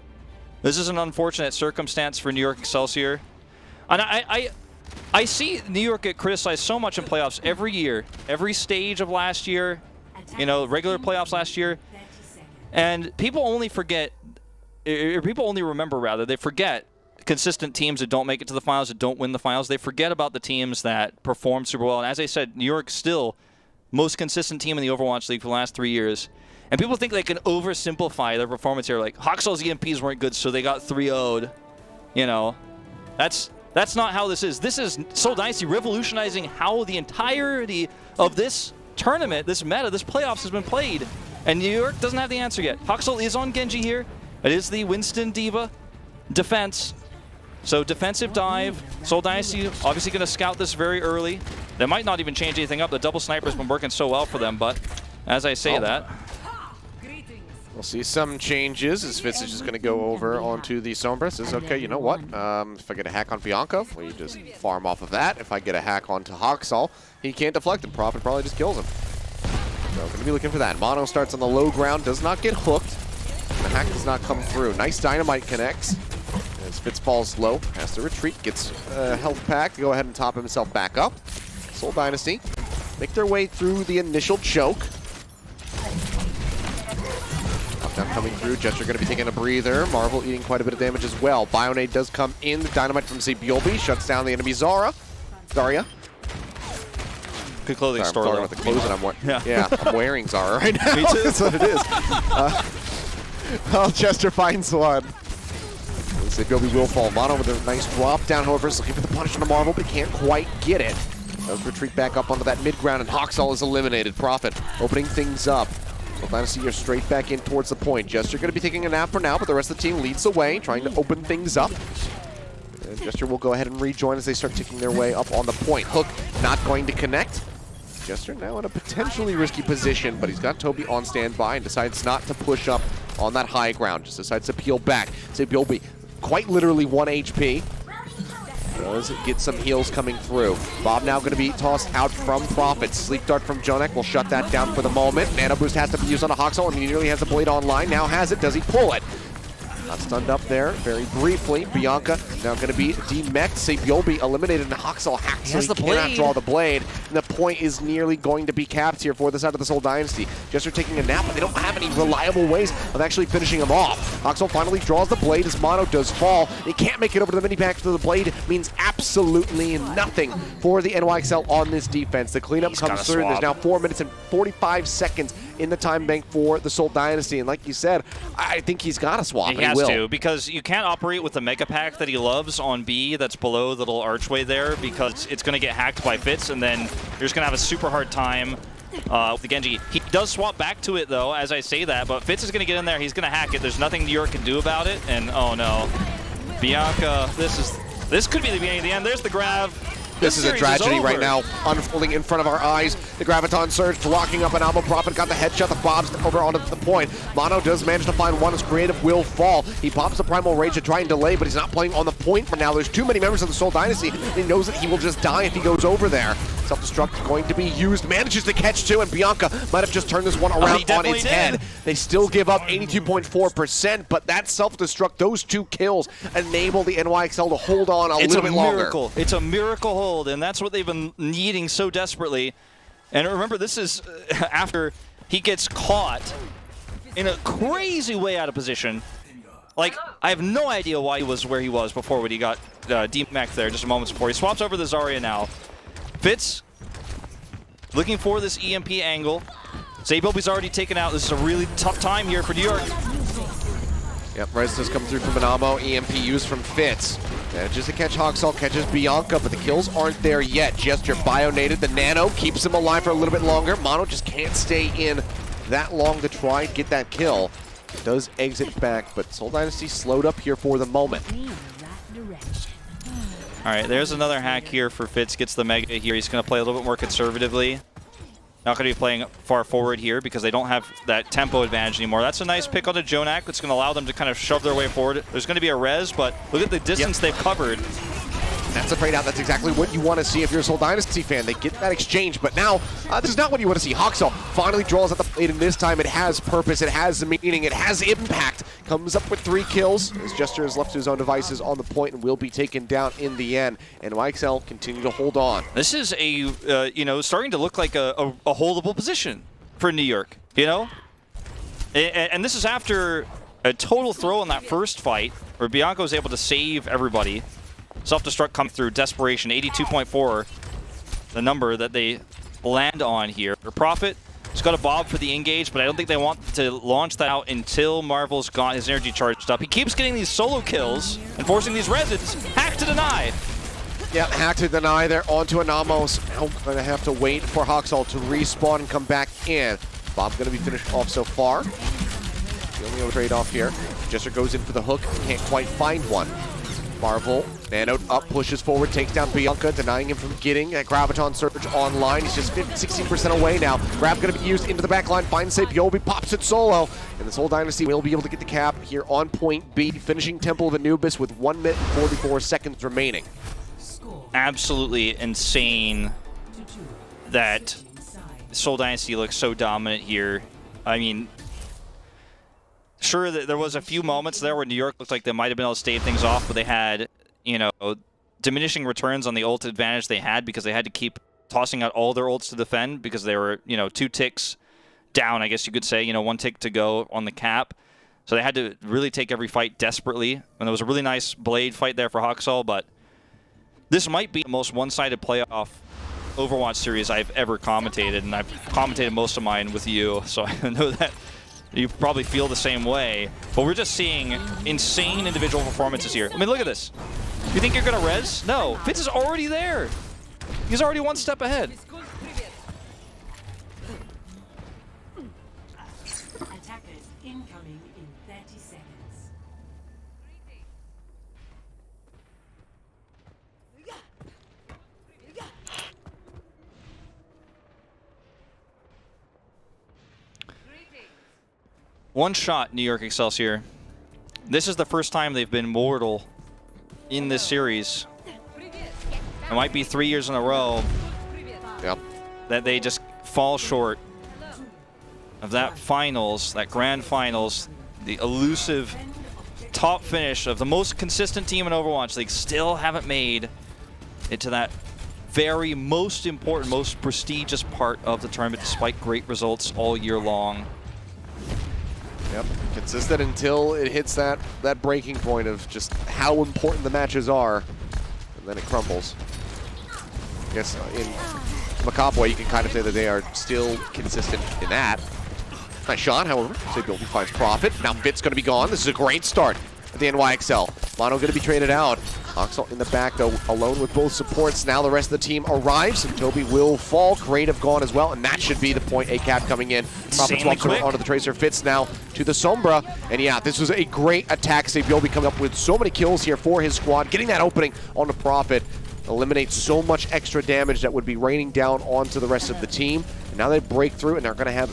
This is an unfortunate circumstance for New York Excelsior. And I see New York get criticized so much in playoffs every year. Every stage of last year, you know, regular playoffs last year. And people only forget, or people only remember, rather, they forget consistent teams that don't make it to the finals, that don't win the finals. They forget about the teams that perform super well. And as I said, New York's still most consistent team in the Overwatch League for the last 3 years. And people think they can oversimplify their performance here. Like, Hoxell's EMPs weren't good, so they got 3-0'd. You know, that's not how this is. This is Seoul Dynasty revolutionizing how the entirety of this tournament, this meta, this playoffs has been played. And New York doesn't have the answer yet. Hoxell is on Genji here. It is the Winston Diva defense. So defensive dive. Seoul Dynasty obviously going to scout this very early. They might not even change anything up. The double sniper's been working so well for them, but as I say that, we'll see some changes as Fitz is just going to go over onto the Sombra. Says, okay, you know what? If I get a hack on Bianca, we just farm off of that. If I get a hack onto Hoxell, he can't deflect him. Prophet probably just kills him. So going to be looking for that. Mono starts on the low ground, does not get hooked. The hack does not come through. Nice dynamite connects. As Fitz falls low, has to retreat, gets health pack to go ahead and top himself back up. Seoul Dynasty make their way through the initial choke. Down coming through, Jester going to be taking a breather. Marvel eating quite a bit of damage as well. Bionade does come in. The dynamite from Zebiolbi shuts down the enemy Zarya. good clothing store. I'm talking about the clothes that I'm wearing. Yeah, I'm wearing Zara right now. Me too. That's what it is. Oh, Jester finds one. Zebiolbi will fall. Mono with a nice drop down, however, is looking for the punish on the Marvel, but can't quite get it. Does retreat back up onto that mid ground, and Hoxell is eliminated. Prophet opening things up. Seoul Dynasty are straight back in towards the point. Jester going to be taking a nap for now, but the rest of the team leads the way, trying to open things up. And Jester will go ahead and rejoin as they start taking their way up on the point. Hook not going to connect. Jester now in a potentially risky position, but he's got Toby on standby and decides not to push up on that high ground. Just decides to peel back. Zebiolbi quite literally 1 HP. Does get some heals coming through. Bob now going to be tossed out from Prophet. Sleep Dart from Jonek will shut that down for the moment. Nano Boost has to be used on a Hoxell, and he nearly has the blade online. Now has it. Does he pull it? Not stunned up there very briefly. Bianca now going to be demeched. Zebiolbi eliminated, and Hoxell hacks, so he cannot draw the blade. And the point is nearly going to be capped here for the side of the Seoul Dynasty. Jester taking a nap, but they don't have any reliable ways of actually finishing him off. Hoxell finally draws the blade as Mono does fall. He can't make it over to the mini-pack, so the blade means absolutely nothing for the NYXL on this defense. The cleanup comes through, and there's now 4 minutes and 45 seconds in the time bank for the Seoul Dynasty. And like you said, I think he's got to swap. He has to, because you can't operate with the mega pack that he loves on B that's below the little archway there, because it's going to get hacked by Fitz, and then you're just going to have a super hard time with the Genji. He does swap back to it, though, as I say that, but Fitz is going to get in there. He's going to hack it. There's nothing New York can do about it, and oh no. Bianca, this could be the beginning of the end. There's the grab. This is a tragedy right now, unfolding in front of our eyes. The Graviton Surge blocking up an Almo. Prophet got the headshot. The Bob's over onto the point. Mono does manage to find one as Creative will fall. He pops the Primal Rage to try and delay, but he's not playing on the point for now. There's too many members of the Seoul Dynasty. He knows that he will just die if he goes over there. Self-destruct going to be used. Manages to catch two, and Bianca might have just turned this one around on its head. They still give up 82.4%, but that self-destruct, those 2 kills, enable the NYXL to hold on a little bit longer. It's a miracle hold, and that's what they've been needing so desperately. And remember, this is after he gets caught in a crazy way out of position. Like, I have no idea why he was where he was before when he got demeched there just a moment before. He swaps over the Zarya now. Fitz looking for this EMP angle. Zebiolbi's already taken out. This is a really tough time here for New York. Yep, Res does come through from an ammo. EMP used from Fitz. Manages to catch Hoxell, catches Bianca, but the kills aren't there yet. Jester bionated. The Nano keeps him alive for a little bit longer. Mono just can't stay in that long to try and get that kill. Does exit back, but Seoul Dynasty slowed up here for the moment. All right, there's another hack here for Fitz. Gets the Mega here. He's going to play a little bit more conservatively. not going to be playing far forward here because they don't have that tempo advantage anymore. That's a nice pick on the Jonak. That's going to allow them to kind of shove their way forward. There's going to be a res, but look at the distance they've covered. That's a trade out. That's exactly what you want to see if you're a Seoul Dynasty fan. They get that exchange, but now this is not what you want to see. HyXL finally draws at the plate, and this time it has purpose, it has meaning, it has impact. Comes up with 3 kills. His Jester is left to his own devices on the point and will be taken down in the end. And NYXL continue to hold on. This is a, starting to look like a holdable position for New York, And this is after a total throw in that first fight where Bianco was able to save everybody. Self-destruct come through, desperation, 82.4, the number that they land on here. Prophet has got a bob for the engage, but I don't think they want to launch that out until Marvel's got his energy charged up. He keeps getting these solo kills and forcing these residents. Hack to deny. Yeah, hack to deny. They're onto Anamos. Now going to have to wait for HyXL to respawn and come back in. Bob's going to be finished off so far. The only trade-off here. Jester goes in for the hook, can't quite find one. Marvel, Nano up, pushes forward, takes down Bianca, denying him from getting a Graviton Surge online. He's just 16% away now. Grab going to be used into the back line, finds Sabiobi, pops it solo. And the Seoul Dynasty will be able to get the cap here on point B, finishing Temple of Anubis with 1 minute and 44 seconds remaining. Absolutely insane that Seoul Dynasty looks so dominant here. I mean, sure, there was a few moments there where New York looked like they might have been able to stave things off, but they had, diminishing returns on the ult advantage they had because they had to keep tossing out all their ults to defend because they were, 2 ticks down, I guess you could say, 1 tick to go on the cap. So they had to really take every fight desperately. And there was a really nice blade fight there for HyXL, but this might be the most one-sided playoff Overwatch series I've ever commentated, and I've commentated most of mine with you, so I know that you probably feel the same way, but we're just seeing insane individual performances here. I mean, look at this. You think you're going to res? No. Fitz is already there. He's already 1 step ahead. Attackers incoming in 30 seconds. One shot, New York Excelsior. This is the first time they've been mortal in this series. It might be 3 years in a row that they just fall short of that finals, that grand finals, the elusive top finish of the most consistent team in Overwatch League. Still haven't made it to that very most important, most prestigious part of the tournament despite great results all year long. Yep, consistent until it hits that breaking point of just how important the matches are, and then it crumbles. I guess in Macapway, you can kind of say that they are still consistent in that. Nice shot, however. Sabiobi finds Prophet. Now Fit's going to be gone. This is a great start at the NYXL. Mono going to be traded out. HyXL in the back, though, alone with both supports. Now the rest of the team arrives, and Toby will fall. Creative gone as well, and that should be the point. ACAT coming in. Prophet's walks onto the Tracer. Fitz now to the Sombra. And yeah, this was a great attack. Sabiobi coming up with so many kills here for his squad. Getting that opening on the Prophet eliminates so much extra damage that would be raining down onto the rest of the team. And now they break through, and they're going to have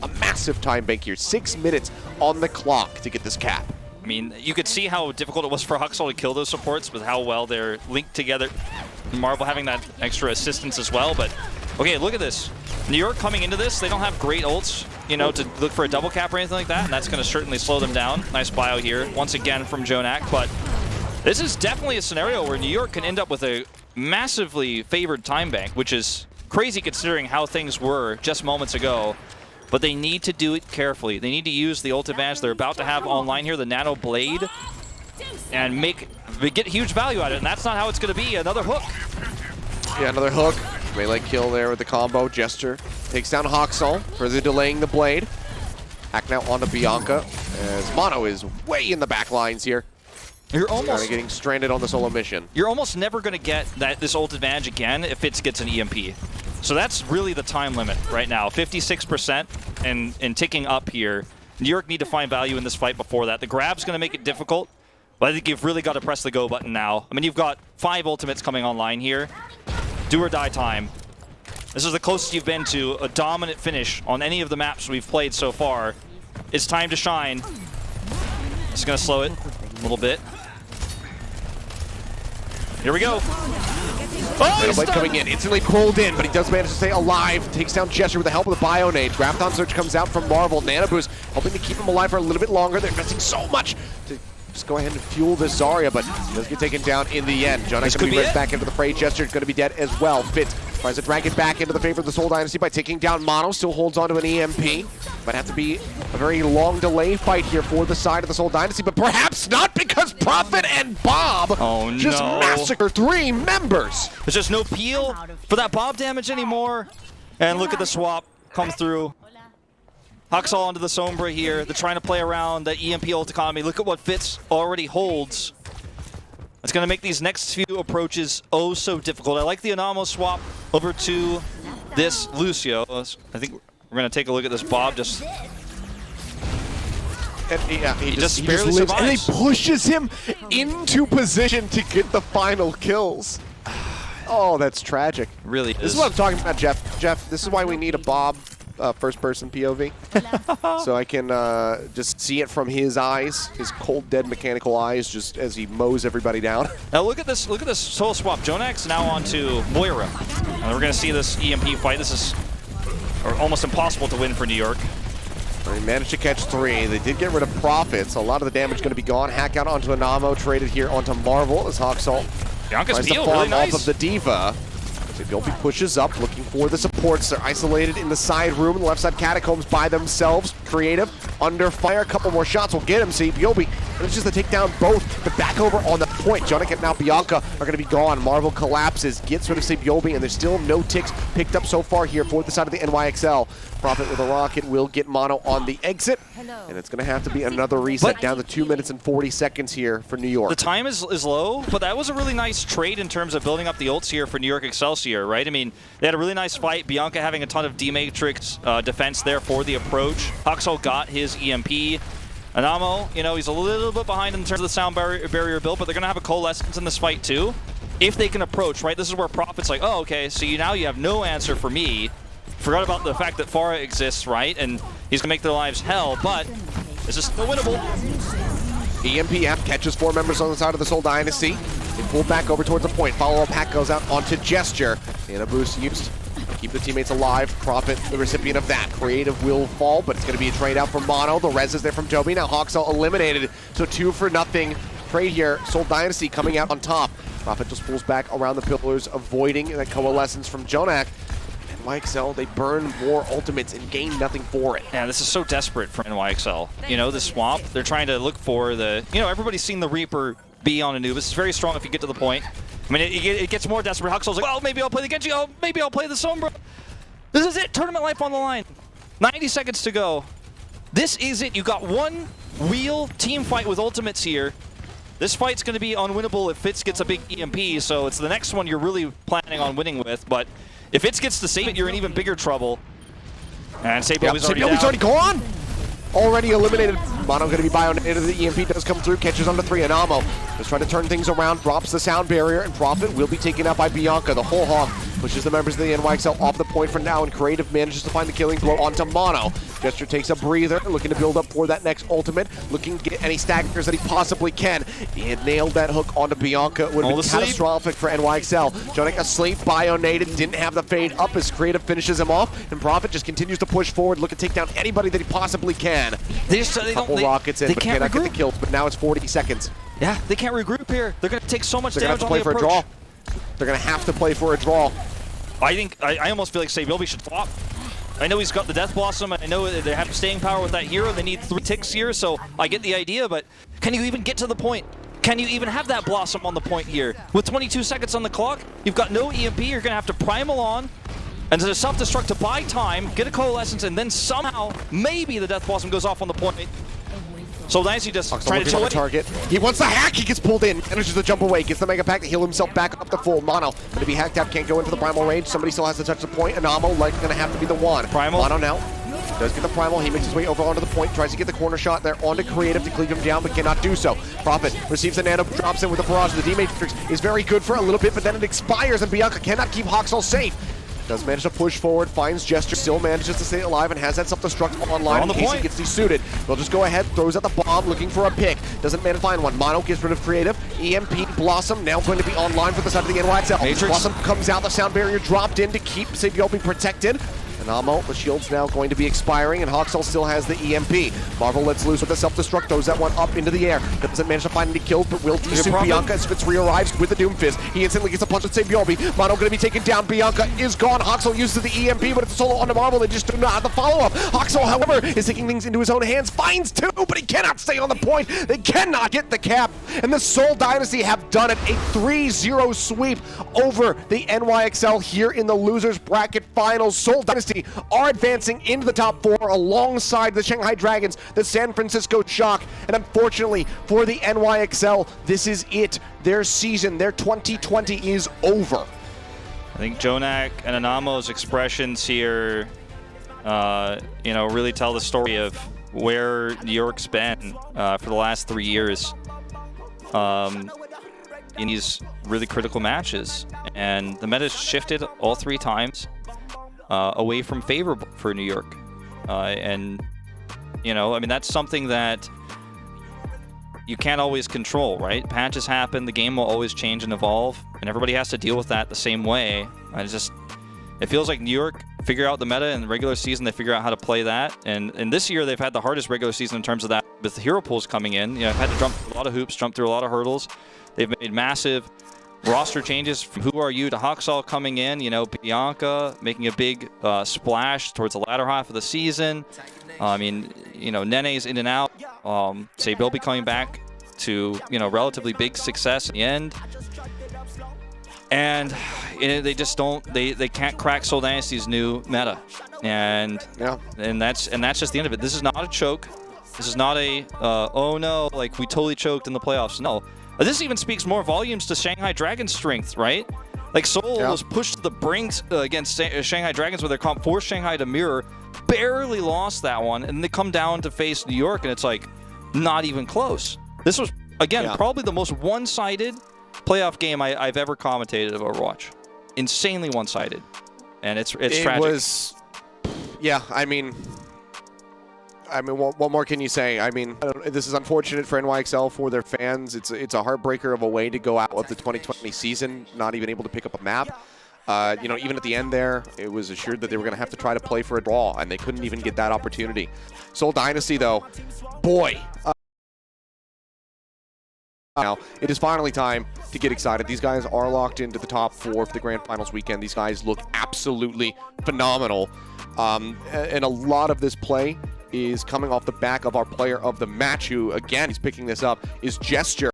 a massive time bank here. 6 minutes on the clock to get this cap. I mean, you could see how difficult it was for HyXL to kill those supports with how well they're linked together. Marvel having that extra assistance as well, but okay, look at this. New York coming into this, they don't have great ults, to look for a double cap or anything like that, and that's going to certainly slow them down. Nice bio here, once again from Jonak, but this is definitely a scenario where New York can end up with a massively favored time bank, which is crazy considering how things were just moments ago. But they need to do it carefully. They need to use the ult advantage they're about to have online here, the Nano Blade, and get huge value out of it. And that's not how it's going to be. Another hook. Yeah, another hook. Melee kill there with the combo. Jester takes down HyXL, further delaying the blade. Hack now onto Bianca, as Mono is way in the back lines here. You're almost getting stranded on the solo mission. You're almost never going to get this ult advantage again if it gets an EMP. So that's really the time limit right now. 56% and ticking up here. New York need to find value in this fight before that. The grab's going to make it difficult, but I think you've really got to press the go button now. I mean, you've got 5 ultimates coming online here. Do or die time. This is the closest you've been to a dominant finish on any of the maps we've played so far. It's time to shine. Just gonna slow it a little bit. Here we go. Oh, Blade coming in, instantly pulled in, but he does manage to stay alive. Takes down Gesture with the help of the Bio Nade. Graviton Surge comes out from Marvel. Nanoboost hoping to keep him alive for a little bit longer. They're investing so much to just go ahead and fuel this Zarya, but he does get taken down in the end. Jonak going to be ripped back into the fray. Gesture's going to be dead as well. Fitz tries to drag it back into the favor of the Seoul Dynasty by taking down Mono. Still holds on to an EMP. Might have to be a very long delay fight here for the side of the Seoul Dynasty, but perhaps not, because Prophet and Bob just massacre 3 members. There's just no peel for that Bob damage anymore. And look at the swap come through. Huxall onto the Sombra here. They're trying to play around the EMP ult economy. Look at what Fitz already holds. It's going to make these next few approaches oh so difficult. I like the Anamo swap over to this Lucio. I think we're going to take a look at this Bob. Just And he just barely lives, survives. and he pushes him into position to get the final kills. Oh, that's tragic. Really This is what I'm talking about, Jeff. Jeff, this is why we need a Bob first-person POV, so I can just see it from his eyes, his cold, dead mechanical eyes, just as he mows everybody down. Now look at this soul swap. Jonak's now onto Moira, and we're going to see this EMP fight. This is almost impossible to win for New York. They managed to catch 3. They did get rid of Prophet, so a lot of the damage going to be gone. Hack out onto Anamo, traded here onto Marvel as Hawksalt Bianca's tries to peel, farm really nice. off of the Diva. Bilby pushes up, looking for the supports. They're isolated in the side room, in the left side catacombs by themselves. Creative, under fire, a couple more shots will get him. See, Bilby manages to take down both, but back over on the point. Jonak and now Bianca are going to be gone. Marvel collapses, gets rid of Sebiobi, and there's still no ticks picked up so far here for the side of the NYXL. Prophet with a rocket will get Mono on the exit, and it's going to have to be another reset, down to 2 minutes and 40 seconds here for New York. The time is low, but that was a really nice trade in terms of building up the ults here for New York Excelsior, right? I mean, they had a really nice fight. Bianca having a ton of D-Matrix defense there for the approach. Huxall got his EMP. Anamo, you know, he's a little bit behind in terms of the sound barrier build, but they're going to have a coalescence in this fight too. If they can approach, right? This is where Prophet's like, oh, okay, so now you have no answer for me. Forgot about the fact that Pharah exists, right? And he's going to make their lives hell, but this is still winnable. EMP catches 4 members on the side of the Seoul Dynasty. They pull back over towards the point. Follow-up hack goes out onto Gesture. Anubis used to keep the teammates alive. Prophet, the recipient of that. Creative will fall, but it's going to be a trade out for Mono. The res is there from Toby. Now Hawksall eliminated. So 2-0 trade here. Seoul Dynasty coming out on top. Prophet just pulls back around the pillars, avoiding that coalescence from Jonak. NYXL, they burn more ultimates and gain nothing for it. Yeah, this is so desperate for NYXL. You know, the swamp, they're trying to look for the, you know, everybody's seen the Reaper be on Anubis. It's very strong if you get to the point. I mean, it gets more desperate. Huxall's like, well, maybe I'll play the Genji. Oh, maybe I'll play the Sombra. This is it. Tournament life on the line. 90 seconds to go. This is it. You got one real team fight with ultimates here. This fight's going to be unwinnable if Fitz gets a big EMP, so it's the next one you're really planning on winning with, but if Fitz gets to save it, you're in even bigger trouble. And Sebiobi's already gone! Already eliminated. Mono going to be bio-nated. The EMP does come through, catches onto 3. Anamo just trying to turn things around, drops the sound barrier, and Prophet will be taken out by Bianca. The whole hog pushes the members of the NYXL off the point for now, and Creative manages to find the killing blow onto Mono. Gesture takes a breather, looking to build up for that next ultimate, looking to get any staggers that he possibly can. He had nailed that hook onto Bianca. It would have been catastrophic for NYXL. Jonak asleep, bio-nated, didn't have the fade up as Creative finishes him off, and Prophet just continues to push forward, looking to take down anybody that he possibly can. They Couple rockets in, but cannot get the kills, but now it's 40 seconds. Yeah, they can't regroup here. They're going to take so much They're damage going to have to play on the for a approach. draw. They're going to have to play for a draw. I think, I almost feel like Sebiobi should flop. I know he's got the Death Blossom. I know they have staying power with that hero. They need 3 ticks here, so I get the idea, but can you even get to the point? Can you even have that Blossom on the point here? With 22 seconds on the clock, you've got no EMP. You're going to have to primal on. And there's a self-destruct to buy time, get a coalescence, and then somehow, maybe the Death Blossom goes off on the point. So Dynasty just trying to target. He wants the hack, he gets pulled in, manages to jump away, gets the Mega Pack to heal himself back up to full. Mono going to be hacked out, can't go into the primal range. Somebody still has to touch the point. Anamo like going to have to be the one. Primal. Mono now does get the primal. He makes his way over onto the point, tries to get the corner shot there onto Creative to cleave him down, but cannot do so. Prophet receives the nano, drops in with the barrage. The D-Matrix is very good for a little bit, but then it expires, and Bianca cannot keep Hawksall safe. Does manage to push forward, finds Gesture, still manages to stay alive and has that self-destruct online in case he gets desuited. They'll just go ahead, throws out the bomb, looking for a pick. Doesn't manage to find one. Mono gets rid of Creative. EMP, Blossom now going to be online for the side of the NYXL. Matrix. Blossom comes out, the sound barrier dropped in to keep Sabiobi protected. And Amo, the shield's now going to be expiring, and Hawksall still has the EMP. Marvel lets loose with the self-destruct, throws that one up into the air. Doesn't manage to find any kills, but will desuit Bianca as Fitz re-arrives with the Doom Fist. He instantly gets a punch with Sabiobi. Mono going to be taken down. Bianca is gone. Hawksall uses the EMP, but it's a solo onto Marvel. They just do not have the follow-up. Hawksall, however, is taking things into his own hands. Finds two, but he cannot stay on the point. They cannot get the cap. And the Seoul Dynasty have done it. A 3-0 sweep over the NYXL here in the losers bracket finals. Seoul Dynasty are advancing into the top 4 alongside the Shanghai Dragons, the San Francisco Shock, and unfortunately for the NYXL, this is it. Their season, their 2020 is over. I think Jonak and Anamo's expressions here, really tell the story of where New York's been for the last 3 years in these really critical matches. And the meta's shifted all 3 times away from favorable for New York. That's something that you can't always control, right? Patches happen, the game will always change and evolve, and everybody has to deal with that the same way. It feels like New York figure out the meta in the regular season, they figure out how to play that, and this year they've had the hardest regular season in terms of that, with the hero pools coming in. I've had to jump through a lot of hoops, jump through a lot of hurdles. They've made massive roster changes from Who Are You to Hawksall coming in, Bianca making a big splash towards the latter half of the season. Nene's in and out. Sabiobi coming back to, relatively big success in the end. And they just they can't crack Seoul Dynasty's new meta. And that's just the end of it. This is not a choke. This is not a, oh no, like we totally choked in the playoffs. No. This even speaks more volumes to Shanghai Dragons' strength, right? Like Seoul was pushed to the brinks against Shanghai Dragons with their comp, forced Shanghai to mirror, barely lost that one, and they come down to face New York, and it's like not even close. This was, again, probably the most one-sided playoff game I've ever commentated of Overwatch. Insanely one-sided, and it's tragic. It was, what more can you say? This is unfortunate for NYXL, for their fans. It's a heartbreaker of a way to go out of the 2020 season, not even able to pick up a map. Even at the end there, it was assured that they were going to have to try to play for a draw, and they couldn't even get that opportunity. Seoul Dynasty, though, boy. Now, it is finally time to get excited. These guys are locked into the top 4 for the Grand Finals weekend. These guys look absolutely phenomenal. And a lot of this play is coming off the back of our player of the match, who, again, he's picking this up, is Gesture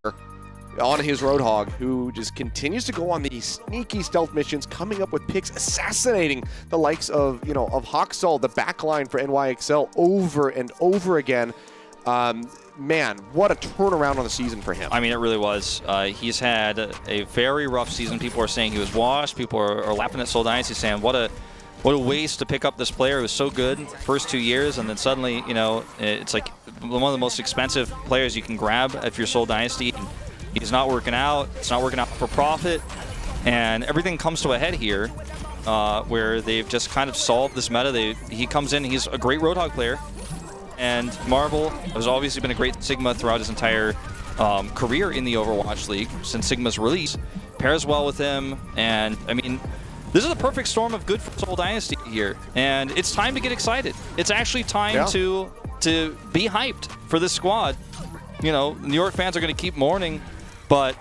on his Roadhog, who just continues to go on these sneaky stealth missions, coming up with picks, assassinating the likes of, of Hawksall, the backline for NYXL, over and over again. Man, what a turnaround on the season for him. It really was. He's had a very rough season. People are saying he was washed. People are laughing at Seoul Dynasty, saying, what a waste to pick up this player who was so good first 2 years, and then suddenly, it's like one of the most expensive players you can grab if you're Seoul Dynasty. He's not working out. It's not working out for profit, and everything comes to a head here, where they've just kind of solved this meta. He comes in, he's a great Roadhog player, and Marvel has obviously been a great Sigma throughout his entire career in the Overwatch League since Sigma's release. Pairs well with him, and this is the perfect storm of good for Seoul Dynasty here, and it's time to get excited. It's actually time to be hyped for this squad. New York fans are going to keep mourning, but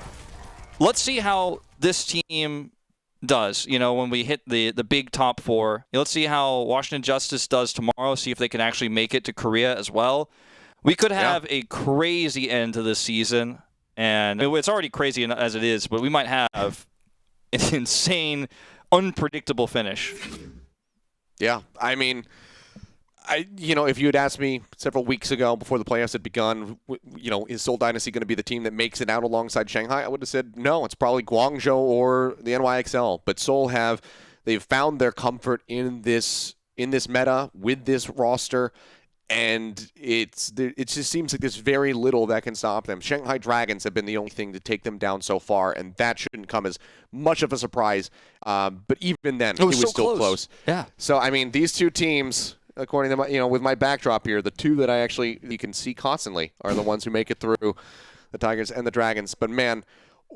let's see how this team does, when we hit the big top 4. Let's see how Washington Justice does tomorrow, see if they can actually make it to Korea as well. We could have a crazy end to this season, and it's already crazy as it is, but we might have an insane, unpredictable finish. Yeah, if you had asked me several weeks ago before the playoffs had begun, is Seoul Dynasty going to be the team that makes it out alongside Shanghai? I would have said no. It's probably Guangzhou or the NYXL. But Seoul they've found their comfort in this meta with this roster, And it just seems like there's very little that can stop them. Shanghai Dragons have been the only thing to take them down so far, and that shouldn't come as much of a surprise. But even then, it was so still close. Yeah. So, I mean, these two teams, according to my, with my backdrop here, the two that you can see constantly are the ones who make it through, the Tigers and the Dragons. But, man,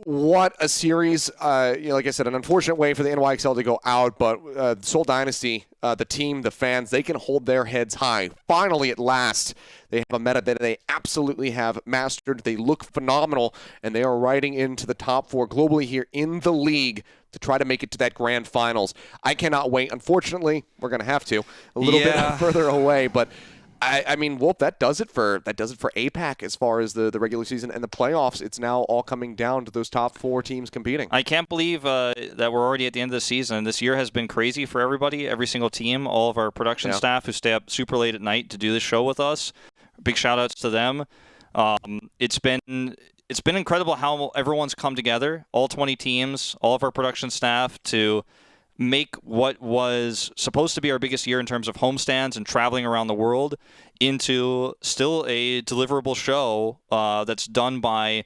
what a series. Like I said, an unfortunate way for the NYXL to go out, but Seoul Dynasty, the team, the fans, they can hold their heads high. Finally, at last, they have a meta that they absolutely have mastered. They look phenomenal, and they are riding into the top 4 globally here in the league to try to make it to that grand finals. I cannot wait. Unfortunately, we're going to have to a little bit further away, but I mean, Wolf, that does it for APAC as far as the regular season and the playoffs. It's now all coming down to those top 4 teams competing. I can't believe that we're already at the end of the season. This year has been crazy for everybody, every single team, all of our production staff who stay up super late at night to do this show with us. Big shout outs to them. It's been incredible how everyone's come together, all 20 teams, all of our production staff, to make what was supposed to be our biggest year in terms of homestands and traveling around the world into still a deliverable show that's done by,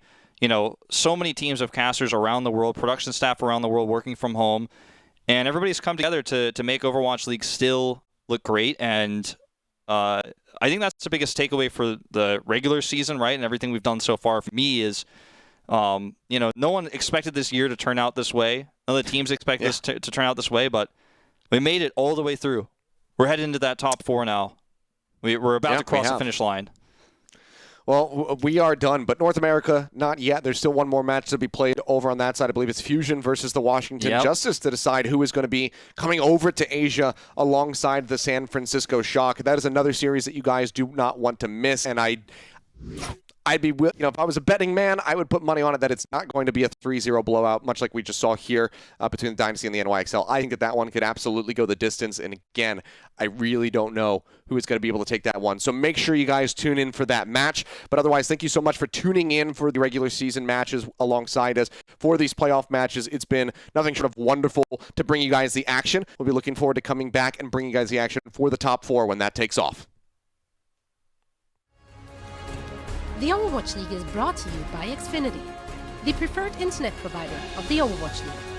so many teams of casters around the world, production staff around the world working from home, and everybody's come together to make Overwatch League still look great. And I think that's the biggest takeaway for the regular season, right? And everything we've done so far for me is, no one expected this year to turn out this way. None of the teams expect this to turn out this way, but we made it all the way through. We're headed into that top 4 now. We're about to cross the finish line. Well, we are done, but North America, not yet. There's still one more match to be played over on that side. I believe it's Fusion versus the Washington Justice to decide who is going to be coming over to Asia alongside the San Francisco Shock. That is another series that you guys do not want to miss, and I'd be, if I was a betting man, I would put money on it that it's not going to be a 3-0 blowout, much like we just saw here between the Dynasty and the NYXL. I think that one could absolutely go the distance. And again, I really don't know who is going to be able to take that one. So make sure you guys tune in for that match. But otherwise, thank you so much for tuning in for the regular season matches alongside us for these playoff matches. It's been nothing short of wonderful to bring you guys the action. We'll be looking forward to coming back and bringing you guys the action for the top 4 when that takes off. The Overwatch League is brought to you by Xfinity, the preferred internet provider of the Overwatch League.